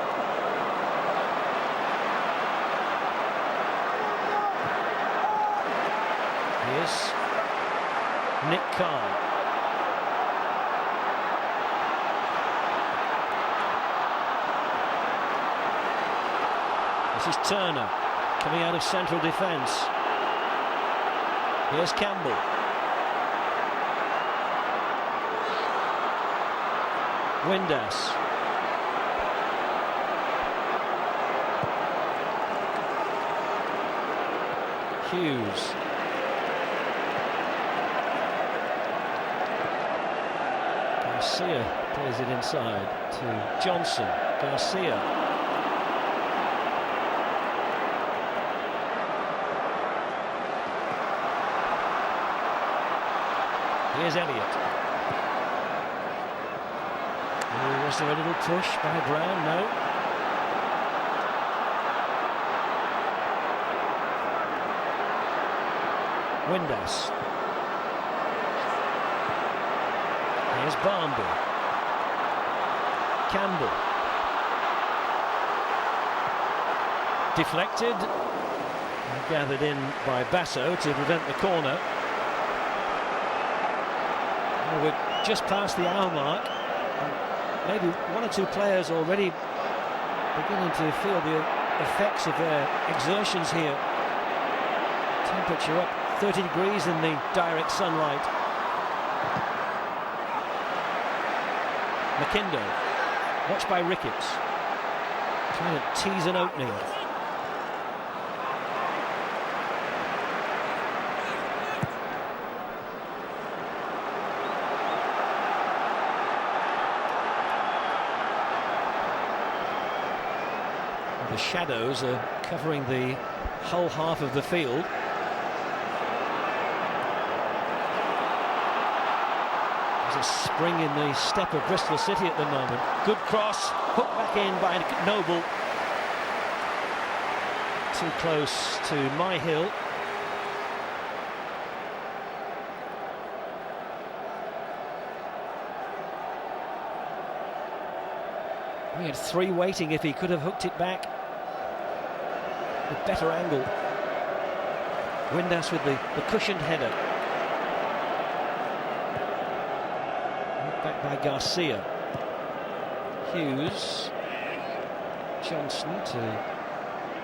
Here's Nick Carl. This is Turner, coming out of central defence. Here's Campbell. Windass. Hughes. Garcia plays it inside to Johnson. Garcia. Here's Elliott. Was there a little push by Brown? No. Windass. Here's Barmby. Campbell. Deflected. And gathered in by Basso to prevent the corner. Well, we're just past the hour mark. Maybe one or two players already beginning to feel the effects of their exertions here. Temperature up 30 degrees in the direct sunlight. McIndoe, watched by Ricketts, trying to tease an opening. The shadows are covering the whole half of the field. There's a spring in the step of Bristol City at the moment. Good cross, hooked back in by Noble. Too close to Myhill. He had three waiting if he could have hooked it back with better angle. Windass with the cushioned header. Back by Garcia. Hughes. Johnson to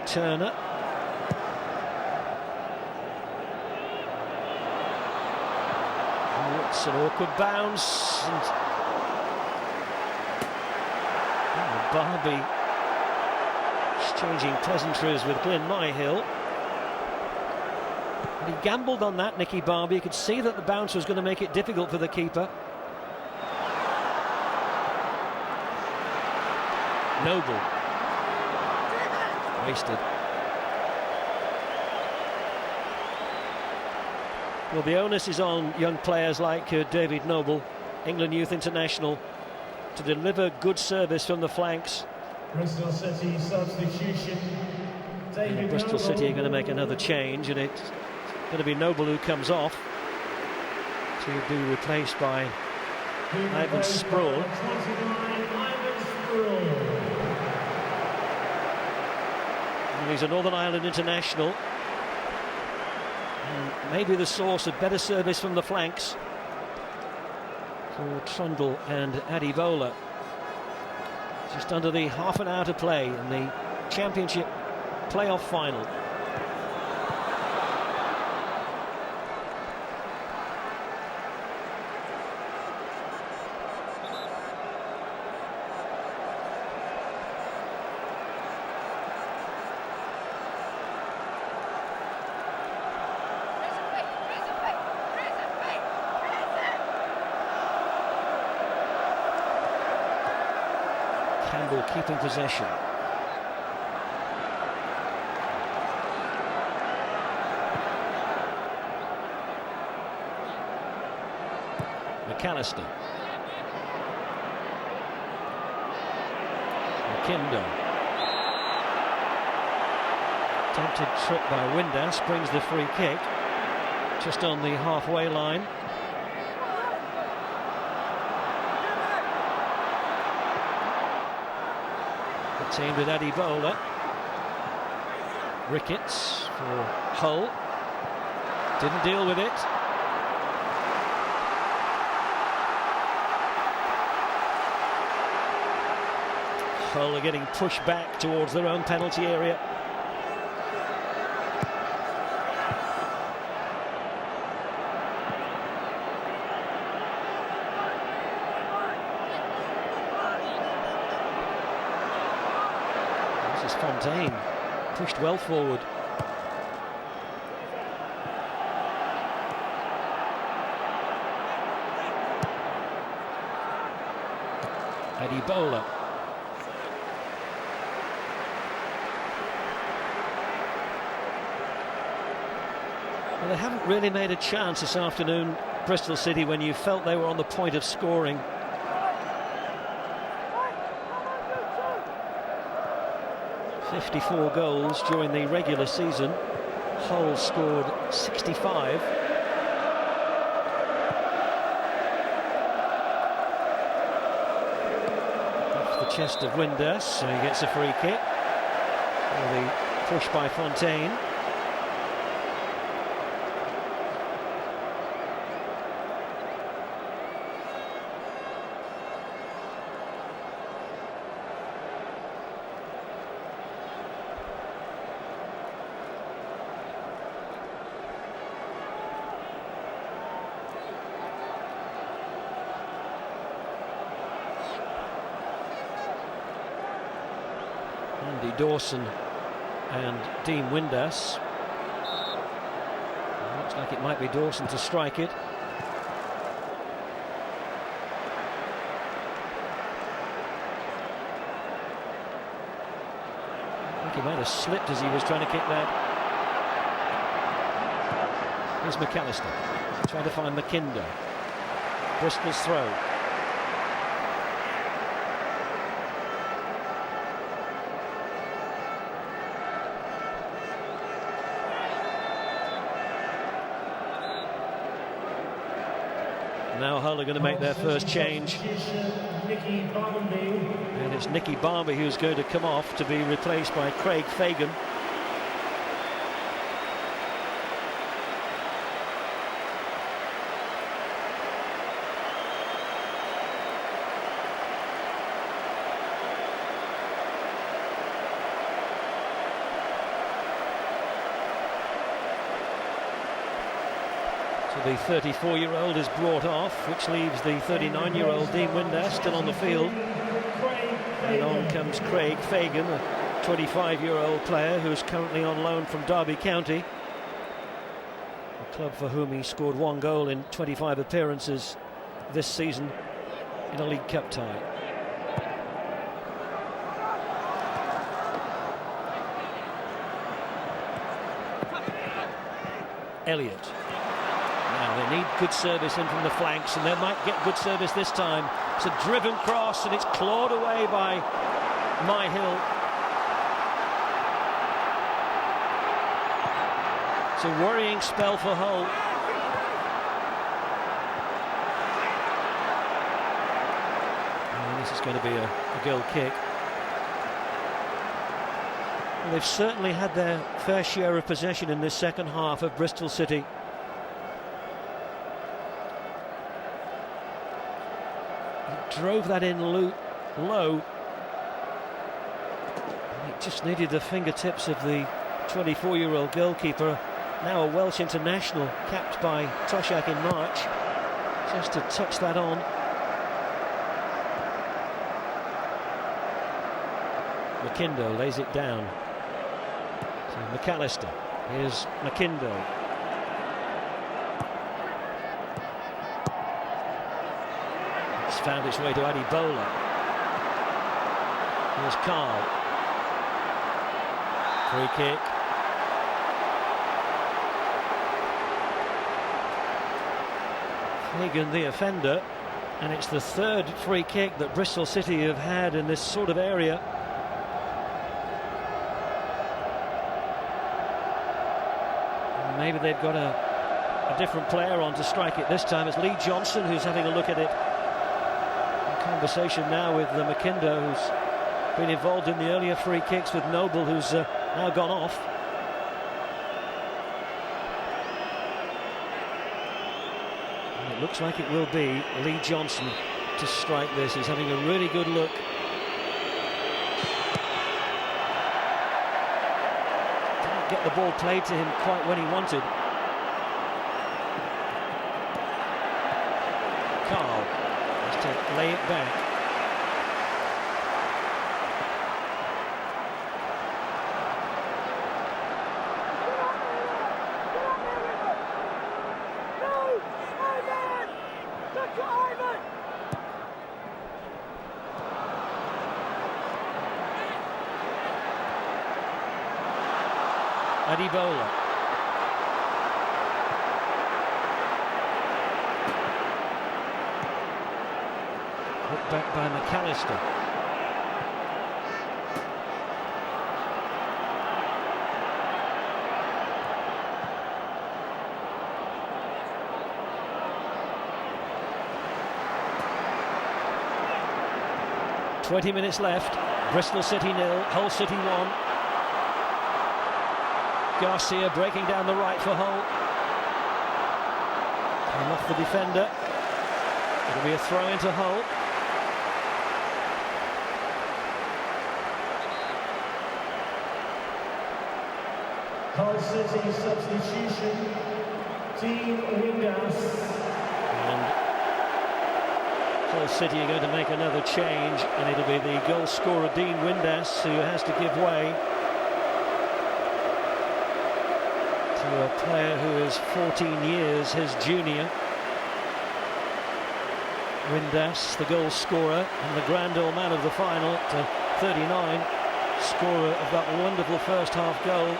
Turner. Oh, it's an awkward bounce. And Barbie exchanging pleasantries with Glyn Myhill. And he gambled on that, Nicky Barbie. You could see that the bounce was going to make it difficult for the keeper. Noble. Wasted. Well, the onus is on young players like David Noble, England Youth International, to deliver good service from the flanks. Bristol City substitution. Bristol City are going to make another change, and it's going to be Noble who comes off to be replaced by Ivan Sproul. And he's a Northern Ireland international, and maybe the source of better service from the flanks for Trundle and Adibola. Just under the half an hour to play in the Championship playoff final. Campbell keeping possession. McAllister. McKindo. Attempted trip by Windass, brings the free kick just on the halfway line. Teamed with Adibola. Ricketts for Hull. Didn't deal with it. Hull are getting pushed back towards their own penalty area. Fontaine pushed well forward. Adibola. Well, they haven't really made a chance this afternoon, Bristol City, when you felt they were on the point of scoring. 54 goals during the regular season. Hull scored 65. Off the chest of Windass, so he gets a free kick. The push by Fontaine. Andy Dawson and Dean Windass. Looks like it might be Dawson to strike it. he might have slipped as he was trying to kick that. Here's McAllister trying to find McKinder. Bristol's throw. Now Hull are going to make their first change. And it's Nicky Barmby who's going to come off to be replaced by Craig Fagan. The 34-year-old is brought off, which leaves the 39-year-old Dean Windass still on the field. And on comes Craig Fagan, a 25-year-old player who's currently on loan from Derby County, a club for whom he scored 1 goal in 25 appearances this season in a League Cup tie. Elliott. Now they need good service in from the flanks, and they might get good service this time. It's a driven cross, and it's clawed away by Myhill. It's a worrying spell for Hull. And this is going to be a goal kick. Well, they've certainly had their fair share of possession in this second half of Bristol City. Drove that in low. It just needed the fingertips of the 24-year-old goalkeeper, now a Welsh international, capped by Toshak in March, just to touch that on. McKinder lays it down. So McAllister. Here's McKinder. Found its way to Adebola. Here's Carl. Free kick. Fagan the offender, and it's the third free kick that Bristol City have had in this sort of area. And maybe they've got a different player on to strike it this time. It's Lee Johnson who's having a look at it. Conversation now with McKinder, who's been involved in the earlier free kicks with Noble, who's now gone off. And it looks like it will be Lee Johnson to strike this. He's having a really good look. Didn't get the ball played to him quite when he wanted. Carl has to lay it back. Adebola. Put back by McAllister. "20 minutes left. Bristol City 0, Hull City 1. Garcia breaking down the right for Hull. Came off the defender. It'll be a throw into Hull. Hull City substitution, Dean Windass. And Hull City are going to make another change, and it'll be the goal scorer Dean Windass who has to give way to a player who is 14 years his junior. Windass, the goal scorer and the grand old man of the final, at 39. scorer of that wonderful first half goal.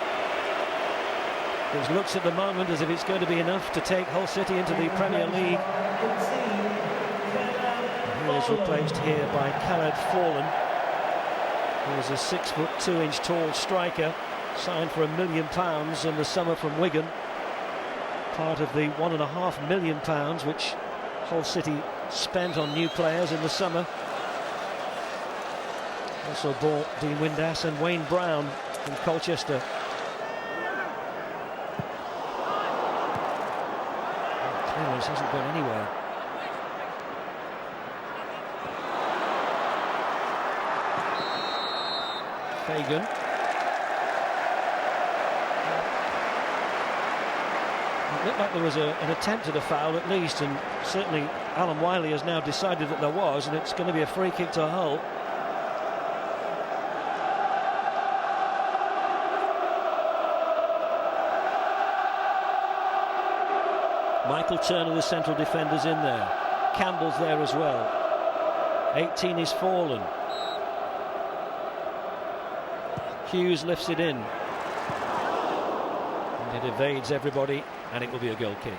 It looks at the moment as if it's going to be enough to take Hull City into the Premier League. He is replaced here by Khaled Forlan, who is a 6'2" tall striker, signed for £1 million in the summer from Wigan. Part of the £1.5 million which Hull City spent on new players in the summer. Also bought Dean Windass and Wayne Brown from Colchester. Clearance hasn't gone anywhere. Fagan. It looked like there was an attempt at a foul at least, and certainly Alan Wiley has now decided that there was, and it's going to be a free kick to Hull. Michael Turner, the central defender's in there. Campbell's there as well. 18 is Forlan. Hughes lifts it in. And it evades everybody, and it will be a goal kick.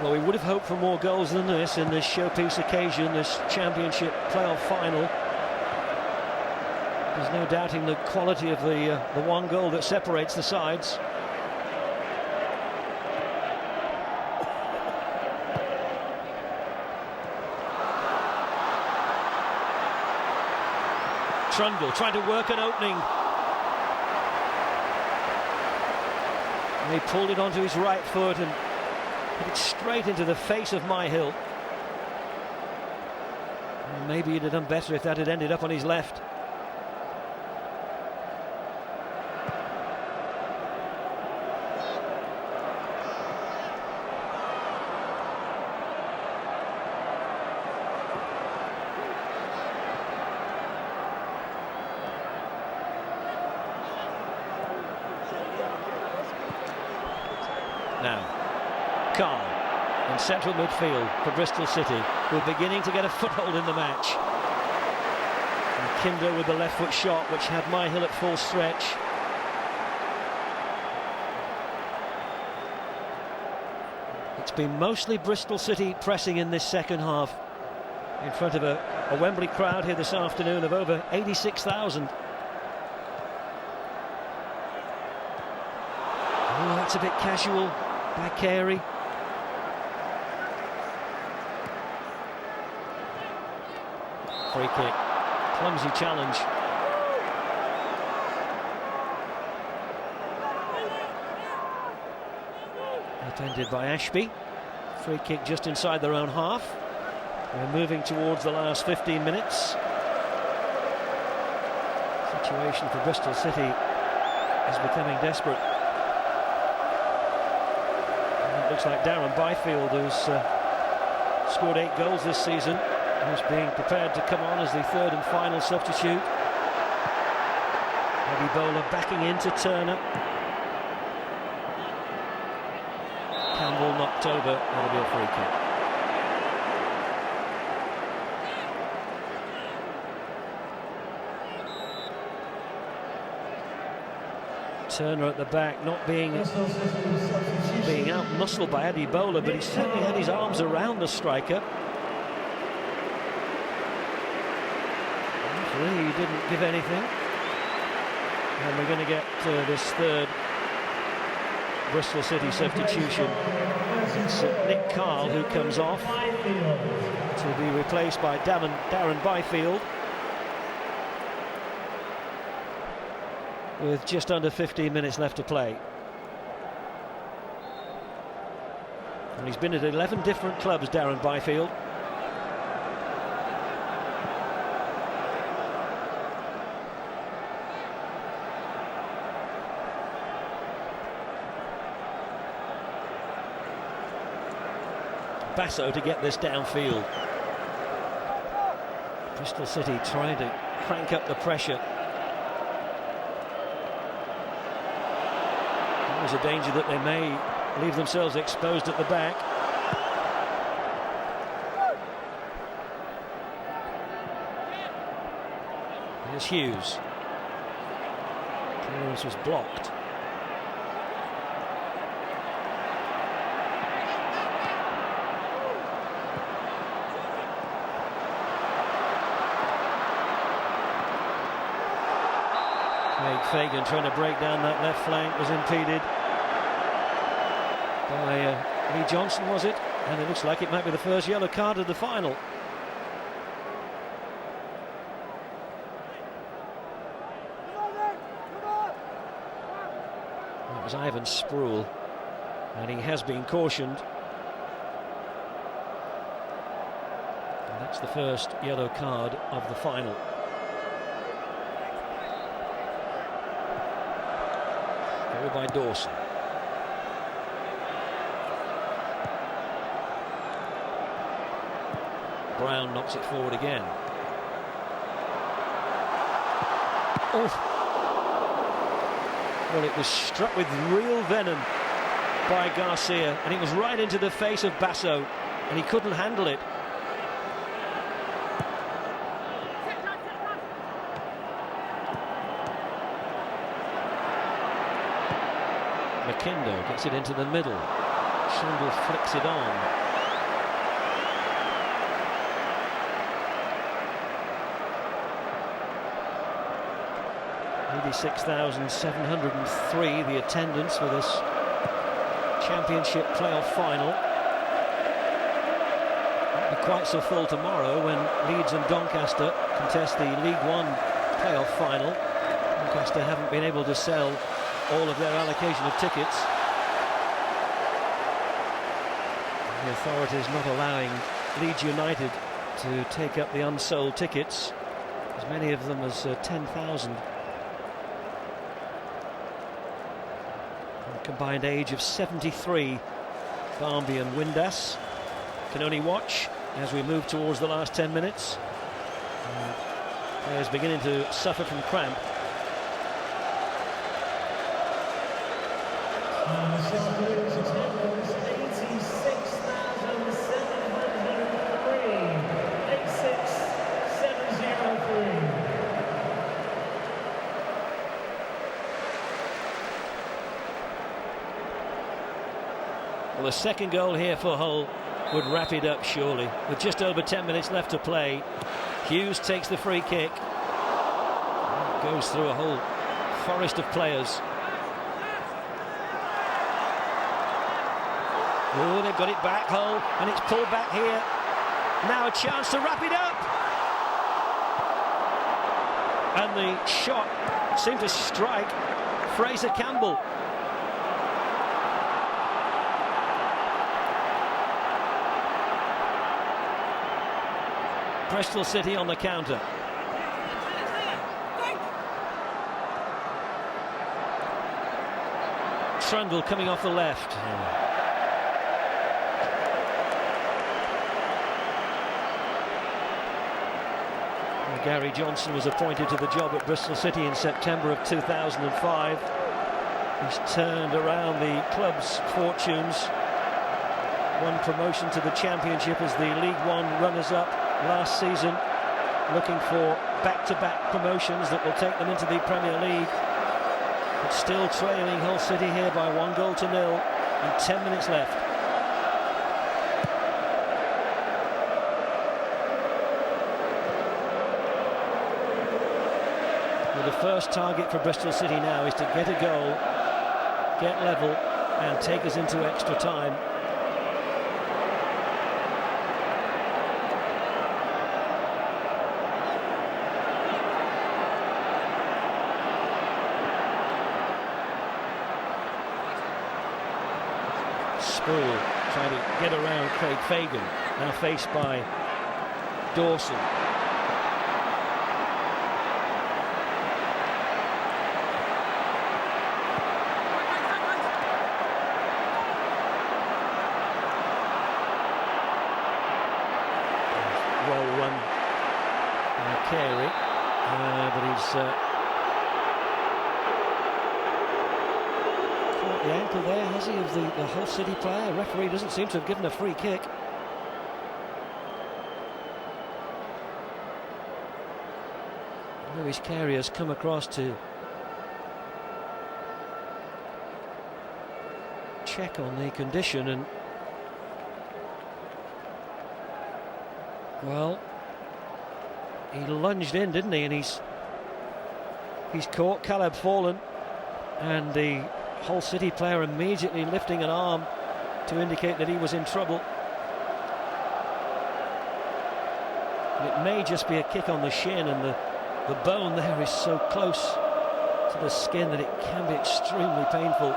Well, we would have hoped for more goals than this in this showpiece occasion, this championship playoff final. There's no doubting the quality of the one goal that separates the sides. Trundle trying to work an opening. And he pulled it onto his right foot and hit it straight into the face of Myhill. Maybe he'd have done better if that had ended up on his left. Now, Carl in central midfield for Bristol City, who are beginning to get a foothold in the match. And Kinder with the left foot shot, which had Myhill at full stretch. It's been mostly Bristol City pressing in this second half, in front of a Wembley crowd here this afternoon of over 86,000. Oh, that's a bit casual by Carey. Free kick, clumsy challenge. Attended by Ashby. Free kick just inside their own half. We're moving towards the last 15 minutes. Situation for Bristol City is becoming desperate. Looks like Darren Byfield, who's scored 8 goals this season, is being prepared to come on as the third and final substitute. Eddie Bowler backing into Turner. Campbell knocked over. That'll be a free kick. Turner at the back, not being out-muscled by Eddie Bowler, but he certainly had his arms around the striker. Actually, he didn't give anything. And we're going to get this third Bristol City substitution. It's Nick Carl who comes off to be replaced by Darren Byfield. With just under 15 minutes left to play. And he's been at 11 different clubs, Darren Byfield. Basso to get this downfield. Bristol City trying to crank up the pressure. There's a danger that they may leave themselves exposed at the back. Here's Hughes. Clearance was blocked. Fagan trying to break down that left flank, was impeded by Lee Johnson, was it? And it looks like it might be the first yellow card of the final. That was Ivan Sproul, and he has been cautioned. And that's the first yellow card of the final. By Dawson. Brown knocks it forward again. Oh! Well, it was struck with real venom by Garcia, and it was right into the face of Basso, and he couldn't handle it. McKindo gets it into the middle. Schindel flicks it on. $86,703 the attendance for this championship playoff final. Won't be quite so full tomorrow when Leeds and Doncaster contest the League One playoff final. Doncaster haven't been able to sell all of their allocation of tickets. The authorities not allowing Leeds United to take up the unsold tickets, as many of them as 10,000. Combined age of 73, Barmby and Windass can only watch as we move towards the last 10 minutes. Players beginning to suffer from cramp. This afternoon's attendance, 86,703. 86,703. Well, the second goal here for Hull would wrap it up surely. With just over 10 minutes left to play, Hughes takes the free kick. Goes through a whole forest of players. Oh, they've got it back, Hull, and it's pulled back here. Now a chance to wrap it up. And the shot seemed to strike Fraser Campbell. Bristol City on the counter. Trundle coming off the left. Gary Johnson was appointed to the job at Bristol City in September of 2005. He's turned around the club's fortunes. Won promotion to the Championship as the League One runners-up last season, looking for back-to-back promotions that will take them into the Premier League. But still trailing Hull City here by 1-0 and 10 minutes left. Well, the first target for Bristol City now is to get a goal, get level, and take us into extra time. Sproul trying to get around Craig Fagan, now faced by Dawson. Well run by Carey, but he's caught the ankle there, has he, of the Hull City player? Referee doesn't seem to have given a free kick. Lewis Carey has come across to check on the condition, and well, he lunged in, didn't he? And he's caught Caleb Fallon, and the Hull City player immediately lifting an arm to indicate that he was in trouble. And it may just be a kick on the shin, and the bone there is so close to the skin that it can be extremely painful.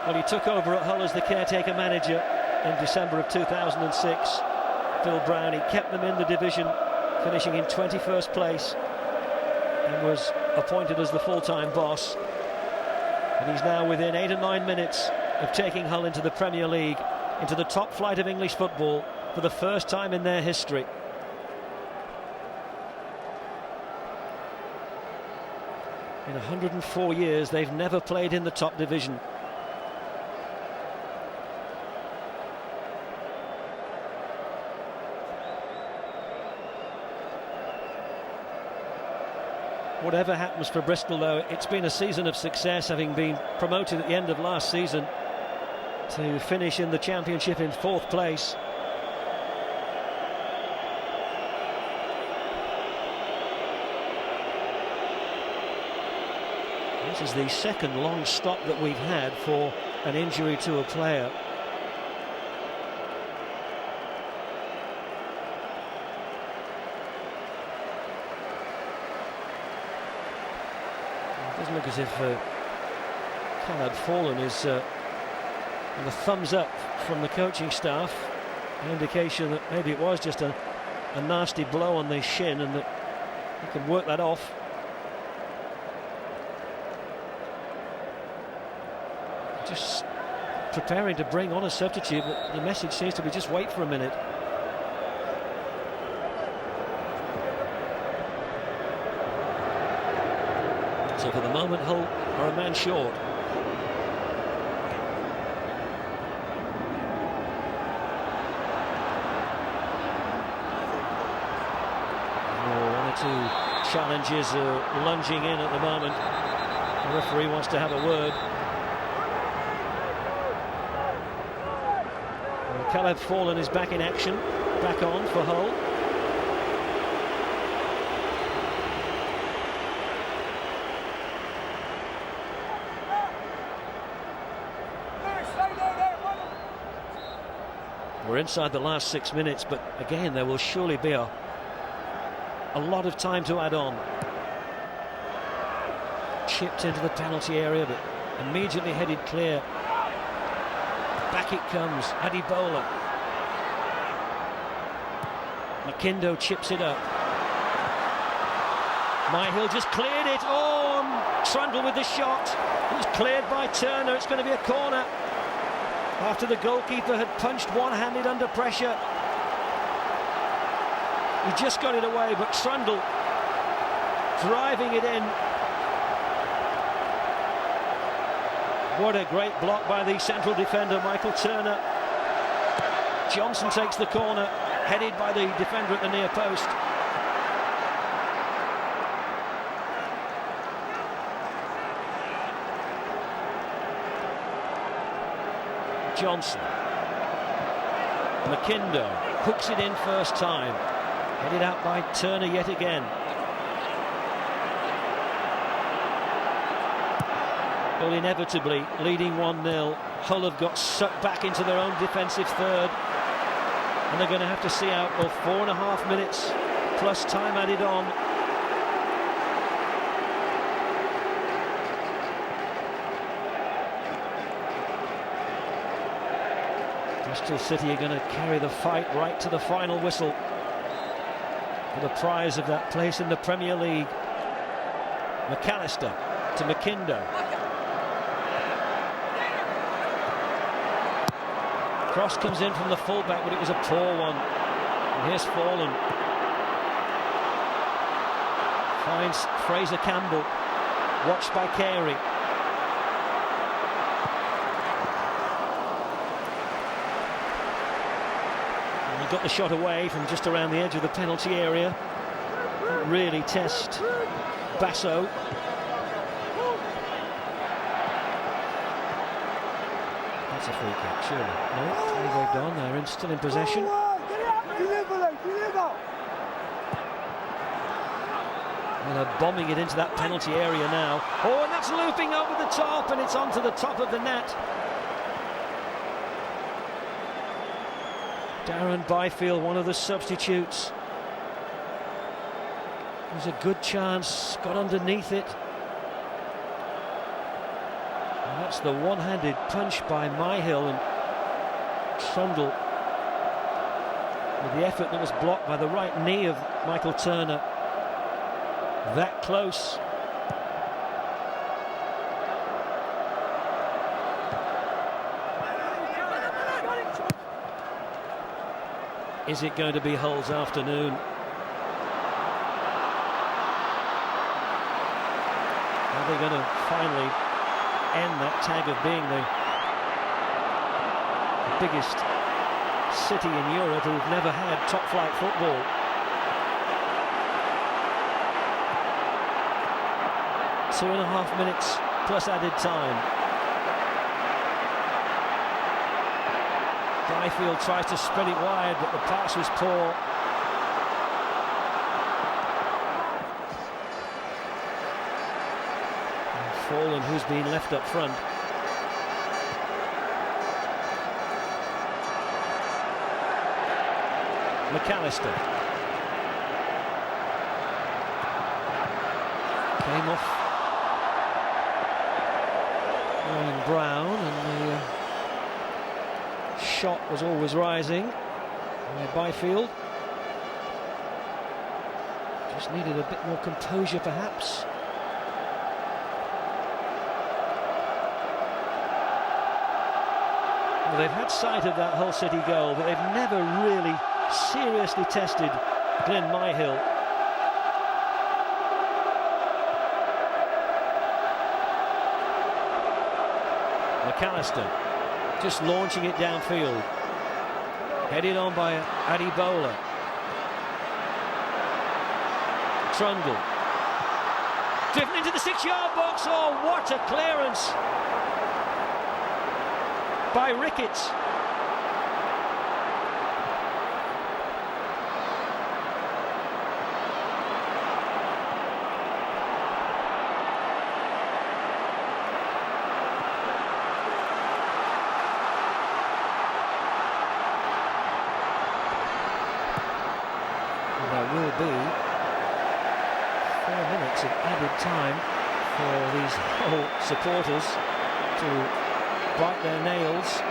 Well, he took over at Hull as the caretaker manager in December of 2006. Phil Brown, he kept them in the division, finishing in 21st place, and was appointed as the full-time boss. And he's now within 8 or 9 minutes of taking Hull into the Premier League, into the top flight of English football for the first time in their history. In 104 years, they've never played in the top division. Whatever happens for Bristol, though, it's been a season of success, having been promoted at the end of last season to finish in the Championship in 4th place. This is the second long stop that we've had for an injury to a player. It doesn't look as if Caleb Fallon is with a thumbs up from the coaching staff, an indication that maybe it was just a nasty blow on the shin and that he can work that off. Just preparing to bring on a substitute, but the message seems to be just wait for a minute. So for the moment, Hull are a man short. One or two challenges are lunging in at the moment. The referee wants to have a word. Caleb Fallon is back in action, back on for Hull. We're inside the last 6 minutes, but again, there will surely be a lot of time to add on. Chipped into the penalty area, but immediately headed clear. Back it comes, Adibola. McIndo chips it up. Myhill just cleared it. Oh, Trundle with the shot. It was cleared by Turner. It's going to be a corner after the goalkeeper had punched one-handed under pressure. He just got it away, but Trundle driving it in. What a great block by the central defender, Michael Turner. Johnson takes the corner, headed by the defender at the near post. Johnson. McIndo hooks it in first time. Headed out by Turner yet again. Well, inevitably leading 1-0. Hull have got sucked back into their own defensive third, and they're going to have to see out 4.5 minutes plus time added on. Bristol City are going to carry the fight right to the final whistle for the prize of that place in the Premier League. McAllister to McIndo. Cross comes in from the fullback, but it was a poor one. And here's Fallen. Finds Fraser Campbell. Watched by Carey. And he got the shot away from just around the edge of the penalty area. Really test Basso. That's a free kick, surely. No, play waved on. They're still in possession. And they're bombing it into that penalty area now. Oh, and that's looping over the top, and it's onto the top of the net. Darren Byfield, one of the substitutes. There's a good chance, got underneath it. And that's the one-handed punch by Myhill, and Trundle with the effort that was blocked by the right knee of Michael Turner. That close. Is it going to be Hull's afternoon? Are they going to finally end that tag of being the biggest city in Europe who've never had top-flight football? Two and a half minutes plus added time. Byfield tries to spread it wide, but the pass was poor. And Fallen, who's been left up front. McAllister came off Brown, and the shot was always rising by Byfield. Just needed a bit more composure, perhaps. Well, they've had sight of that Hull City goal, but they've never really seriously tested Glenn Myhill. McAllister just launching it downfield, headed on by Adibola. Trundle driven into the 6-yard box. Oh, what a clearance by Ricketts. Will be 4 minutes of added time for these Hull supporters to bite their nails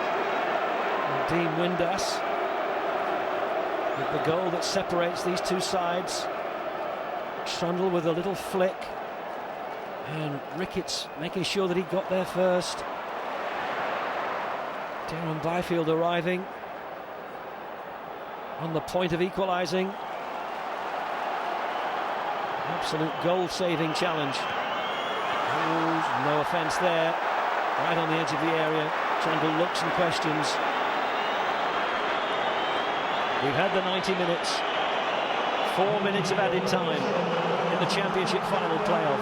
and Dean Windass with the goal that separates these two sides. Trundle with a little flick, and Ricketts making sure that he got there first. Darren Byfield arriving on the point of equalising. Absolute goal-saving challenge. Oh, no offence there. Right on the edge of the area. Trundle looks and questions. We've had the 90 minutes. 4 minutes of added time in the Championship final playoff.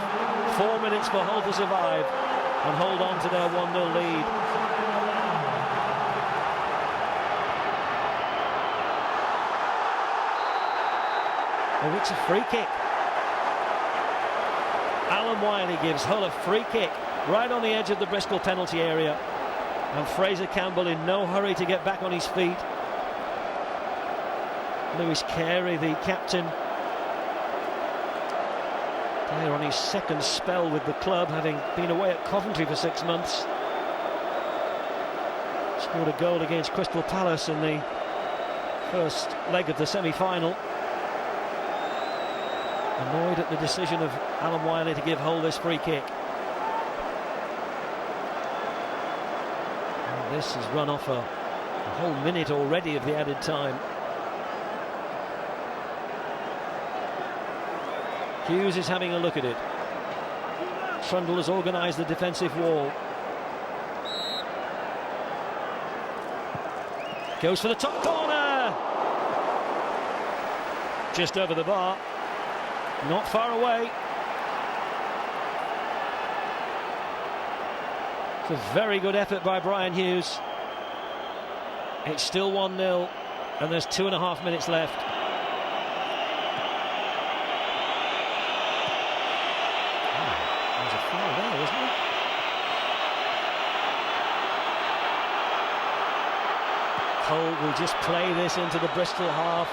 4 minutes for Hull to survive and hold on to their 1-0 lead. Oh, it's a free kick. Alan Wiley gives Hull a free kick right on the edge of the Bristol penalty area, and Fraser Campbell in no hurry to get back on his feet. Lewis Carey, the captain, there on his second spell with the club, having been away at Coventry for 6 months. Scored a goal against Crystal Palace in the first leg of the semi-final. Annoyed at the decision of Alan Wiley to give Hull this free kick. And this has run off a A whole minute already of the added time. Hughes is having a look at it. Trundle has organised the defensive wall. Goes for the top corner. Just over the bar. Not far away. It's a very good effort by Brian Hughes. It's still 1-0 and there's 2.5 minutes left. There's a foul there, isn't there? Hull will just play this into the Bristol half.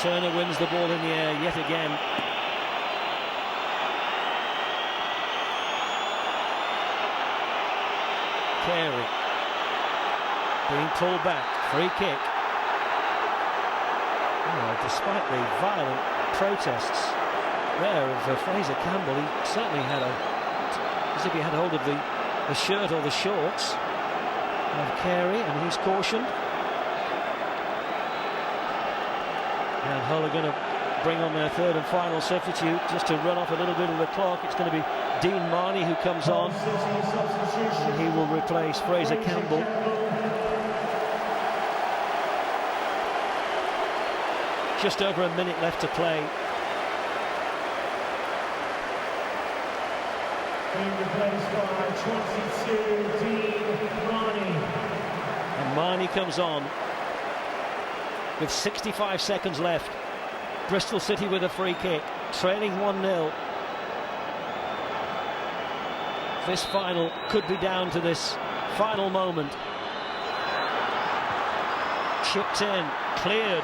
Turner wins the ball in the air yet again. Carey being pulled back, free kick. Oh, despite the violent protests there of Fraser Campbell, he certainly had as if he had hold of the shirt or the shorts of Carey, and he's cautioned. And Hull are going to bring on their third and final substitute just to run off a little bit of the clock. It's going to be Dean Marney who comes on, and he will replace Fraser Campbell. Just over a minute left to play. Being replaced by 22, Dean Marney. And Marney comes on with 65 seconds left. Bristol City with a free kick, trailing 1-0. This final could be down to this final moment. Chipped in, cleared.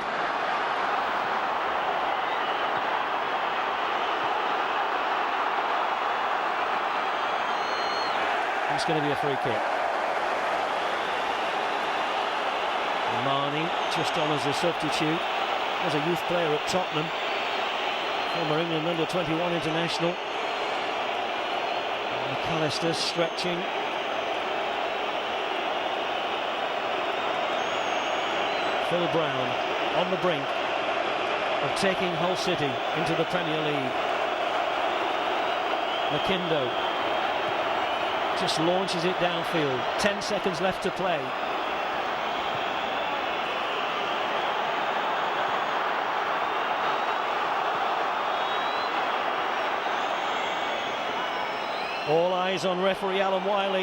It's going to be a free kick. Marney just on as a substitute, as a youth player at Tottenham, former England under-21 international. McAllister stretching. Phil Brown on the brink of taking Hull City into the Premier League. McIndoe just launches it downfield. 10 seconds left to play. All eyes on referee Alan Wiley.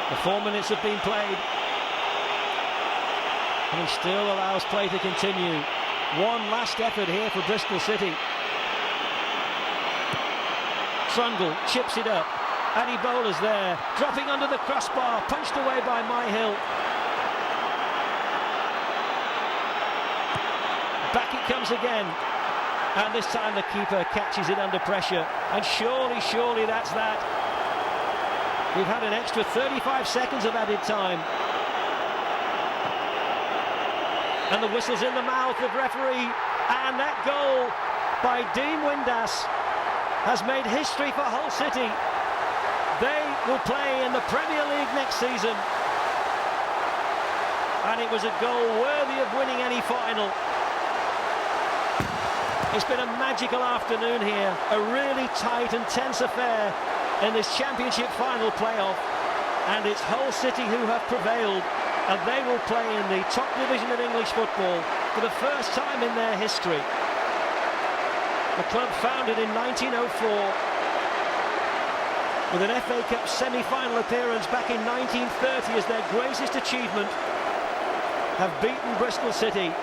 The 4 minutes have been played, and he still allows play to continue. One last effort here for Bristol City. Trundle chips it up. Addy Bowler's there, dropping under the crossbar, punched away by Myhill. Back it comes again. And this time the keeper catches it under pressure. And surely that's that. We've had an extra 35 seconds of added time. And the whistle's in the mouth of referee. And that goal by Dean Windass has made history for Hull City. They will play in the Premier League next season. And it was a goal worthy of winning any final. It's been a magical afternoon here, a really tight and tense affair in this Championship final playoff, and it's Hull City who have prevailed, and they will play in the top division of English football for the first time in their history. The club founded in 1904 with an FA Cup semi-final appearance back in 1930 as their greatest achievement, have beaten Bristol City.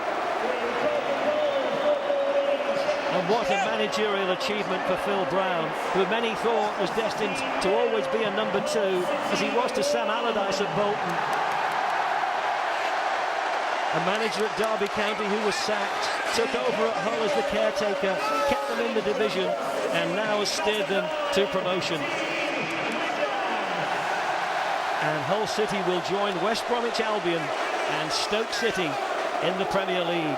And what a managerial achievement for Phil Brown, who many thought was destined to always be a number 2, as he was to Sam Allardyce at Bolton. A manager at Derby County who was sacked, took over at Hull as the caretaker, kept them in the division, and now has steered them to promotion. And Hull City will join West Bromwich Albion and Stoke City in the Premier League.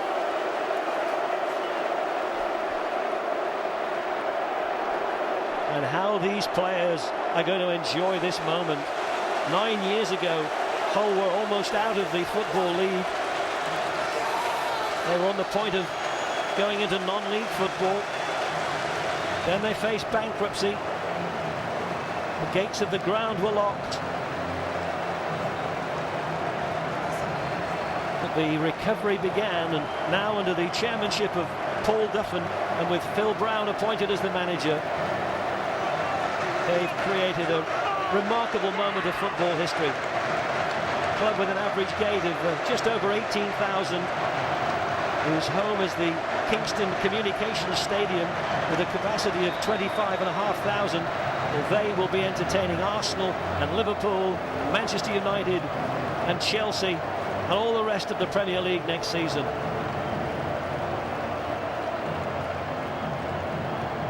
and how these players are going to enjoy this moment. 9 years ago, Hull were almost out of the Football League. They were on the point of going into non-league football. Then they faced bankruptcy. The gates of the ground were locked. But the recovery began, and now under the chairmanship of Paul Duffin and with Phil Brown appointed as the manager, they've created a remarkable moment of football history. A club with an average gate of just over 18,000, whose home is the Kingston Communications Stadium with a capacity of 25,500. Well, they will be entertaining Arsenal and Liverpool, Manchester United and Chelsea and all the rest of the Premier League next season.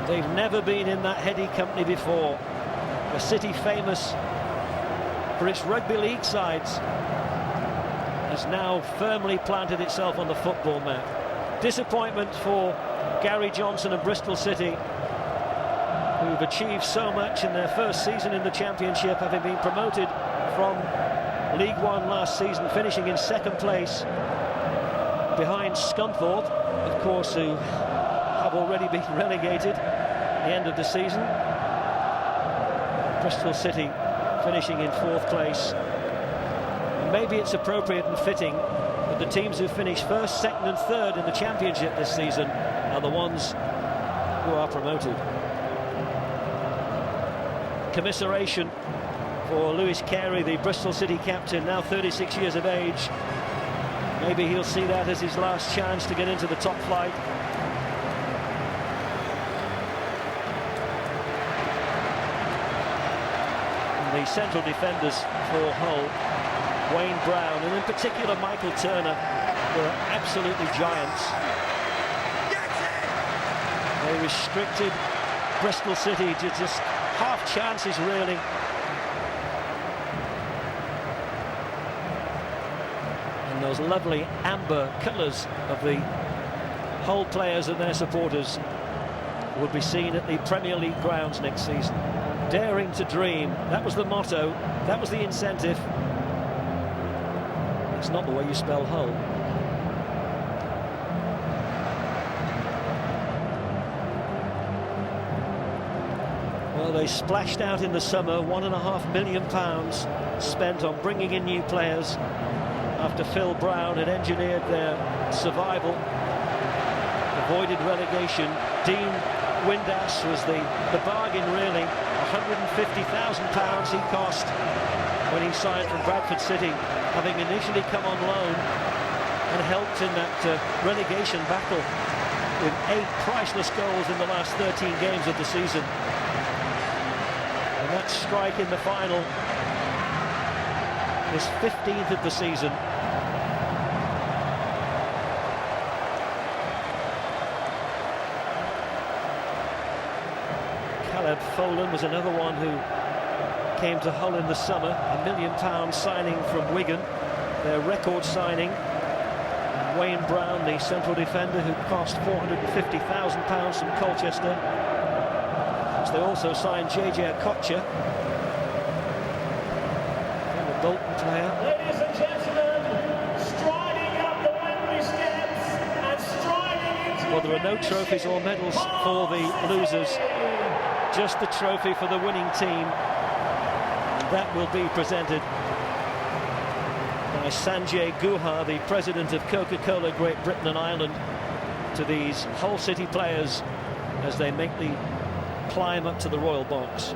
They've never been in that heady company before. A city famous for its rugby league sides has now firmly planted itself on the football map. Disappointment for Gary Johnson and Bristol City, who've achieved so much in their first season in the Championship, having been promoted from League One last season, finishing in second place behind Scunthorpe, of course, who have already been relegated at the end of the season. Bristol City finishing in fourth place. Maybe it's appropriate and fitting that the teams who finished first, second and third in the Championship this season are the ones who are promoted. Commiseration for Lewis Carey, the Bristol City captain, now 36 years of age. Maybe he'll see that as his last chance to get into the top flight. And the central defenders for Hull, Wayne Brown and in particular Michael Turner, were absolutely giants. They restricted Bristol City to just half chances, really. And those lovely amber colours of the Hull players and their supporters would be seen at the Premier League grounds next season. Daring to dream, that was the motto, that was the incentive. It's not the way you spell Hull. Well, they splashed out in the summer, £1.5 million spent on bringing in new players after Phil Brown had engineered their survival, avoided relegation. Dean Windass was the bargain, really. £150,000 he cost when he signed from Bradford City, having initially come on loan and helped in that relegation battle with 8 priceless goals in the last 13 games of the season. And that strike in the final, his 15th of the season. Caleb Folan was another one who came to Hull in the summer, £1 million signing from Wigan, their record signing. And Wayne Brown, the central defender, who cost £450,000 from Colchester. They also signed JJ Okocha, a Bolton player. Ladies and gentlemen, striding up the Wembley steps and striding into... Well, there are no trophies or medals for the losers, just the trophy for the winning team. And that will be presented by Sanjay Guha, the president of Coca-Cola Great Britain and Ireland, to these Hull City players as they make the climb up to the Royal Box.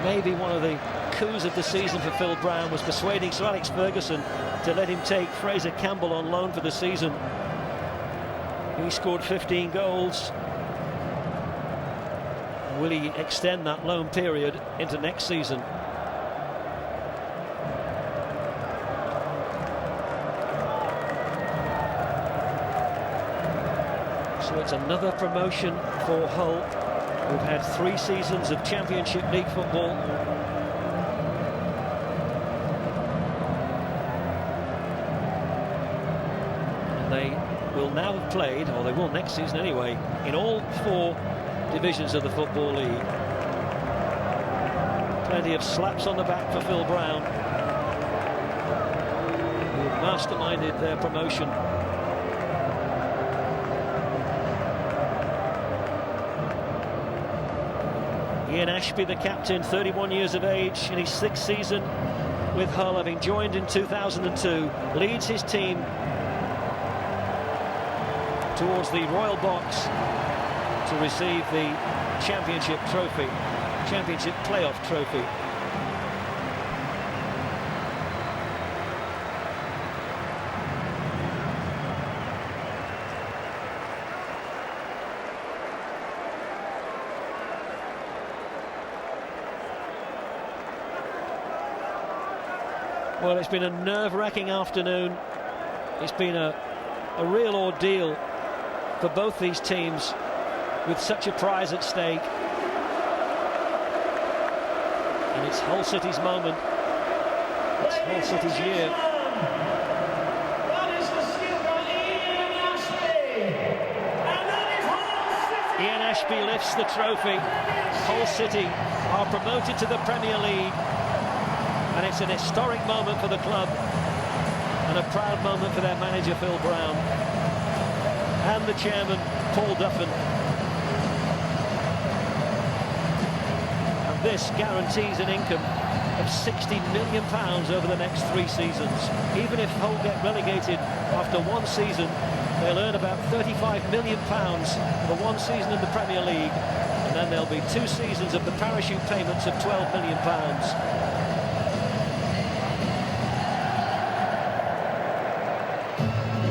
Maybe one of the coups of the season for Phil Brown was persuading Sir Alex Ferguson to let him take Fraser Campbell on loan for the season. He scored 15 goals. Will he extend that loan period into next season? So it's another promotion for Hull. We've had 3 seasons of Championship League football. And they will now have played, or they will next season anyway, in all 4 divisions of the Football League. Plenty of slaps on the back for Phil Brown, who masterminded their promotion. Ian Ashby, the captain, 31 years of age, in his 6th season with Hull, having joined in 2002, leads his team towards the Royal Box to receive the Championship trophy, Championship playoff trophy. Well, it's been a nerve-wracking afternoon. It's been a real ordeal for both these teams with such a prize at stake. And it's Hull City's moment. It's Hull City's year. That is the skipper, Ian Ashby. And that is Hull City. Ian Ashby lifts the trophy. Hull City are promoted to the Premier League. And it's an historic moment for the club and a proud moment for their manager Phil Brown and the chairman Paul Duffin. And this guarantees an income of £60 million over the next 3 seasons. Even if Hull get relegated after 1 season, they'll earn about £35 million for 1 season in the Premier League, and then there'll be 2 seasons of the parachute payments of £12 million.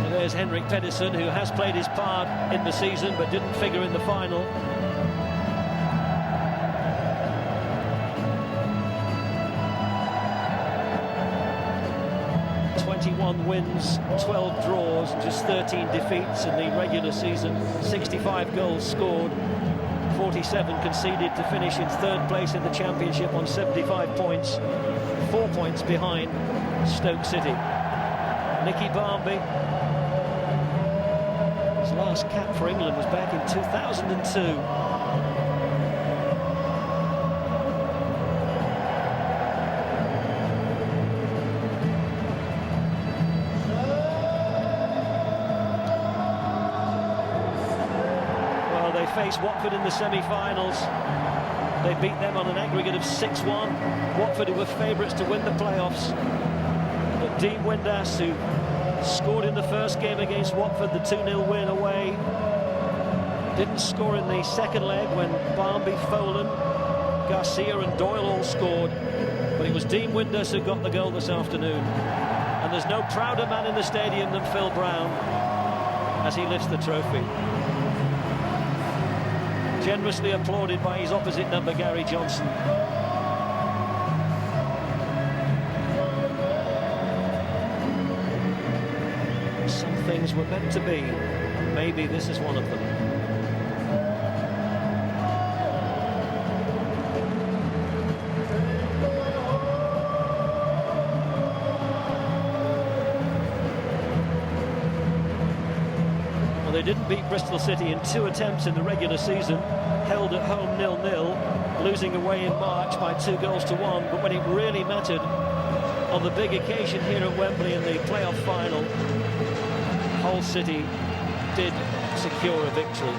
There's Henrik Pedersen, who has played his part in the season but didn't figure in the final. Wins, 12 draws, and just 13 defeats in the regular season. 65 goals scored, 47 conceded to finish in 3rd place in the Championship on 75 points, 4 points behind Stoke City. Nicky Barmby, his last cap for England was back in 2002. Face Watford in the semi-finals. They beat them on an aggregate of 6-1. Watford, who were favourites to win the playoffs. But Dean Windass, who scored in the first game against Watford, the 2-0 win away, didn't score in the second leg when Barmby, Folan, Garcia and Doyle all scored. But it was Dean Windass who got the goal this afternoon. And there's no prouder man in the stadium than Phil Brown as he lifts the trophy. Generously applauded by his opposite number, Gary Johnson. Some things were meant to be, and maybe this is one of them. They didn't beat Bristol City in 2 attempts in the regular season, held at home 0-0, losing away in March by 2-1, but when it really mattered on the big occasion here at Wembley in the playoff final, Hull City did secure a victory.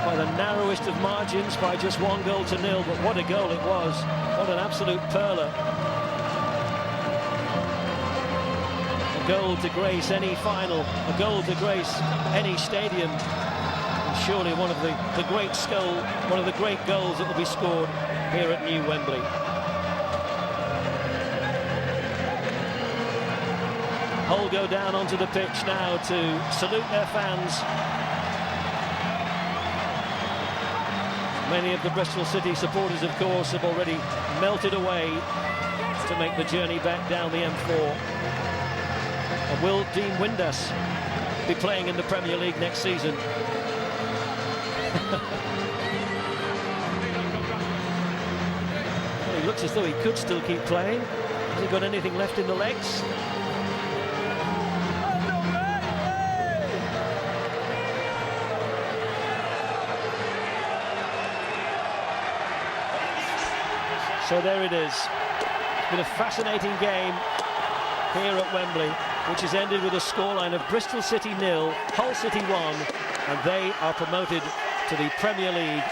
By the narrowest of margins, by just 1-0, but what a goal it was. What an absolute perler. A goal to grace any final, a goal to grace any stadium, and surely one of the great goals that will be scored here at New Wembley. Hull go down onto the pitch now to salute their fans. Many of the Bristol City supporters, of course, have already melted away to make the journey back down the M4. And will Dean Windass be playing in the Premier League next season? Well, he looks as though he could still keep playing. Has he got anything left in the legs? So there it is. It's been a fascinating game here at Wembley, which has ended with a scoreline of Bristol City 0, Hull City 1, and they are promoted to the Premier League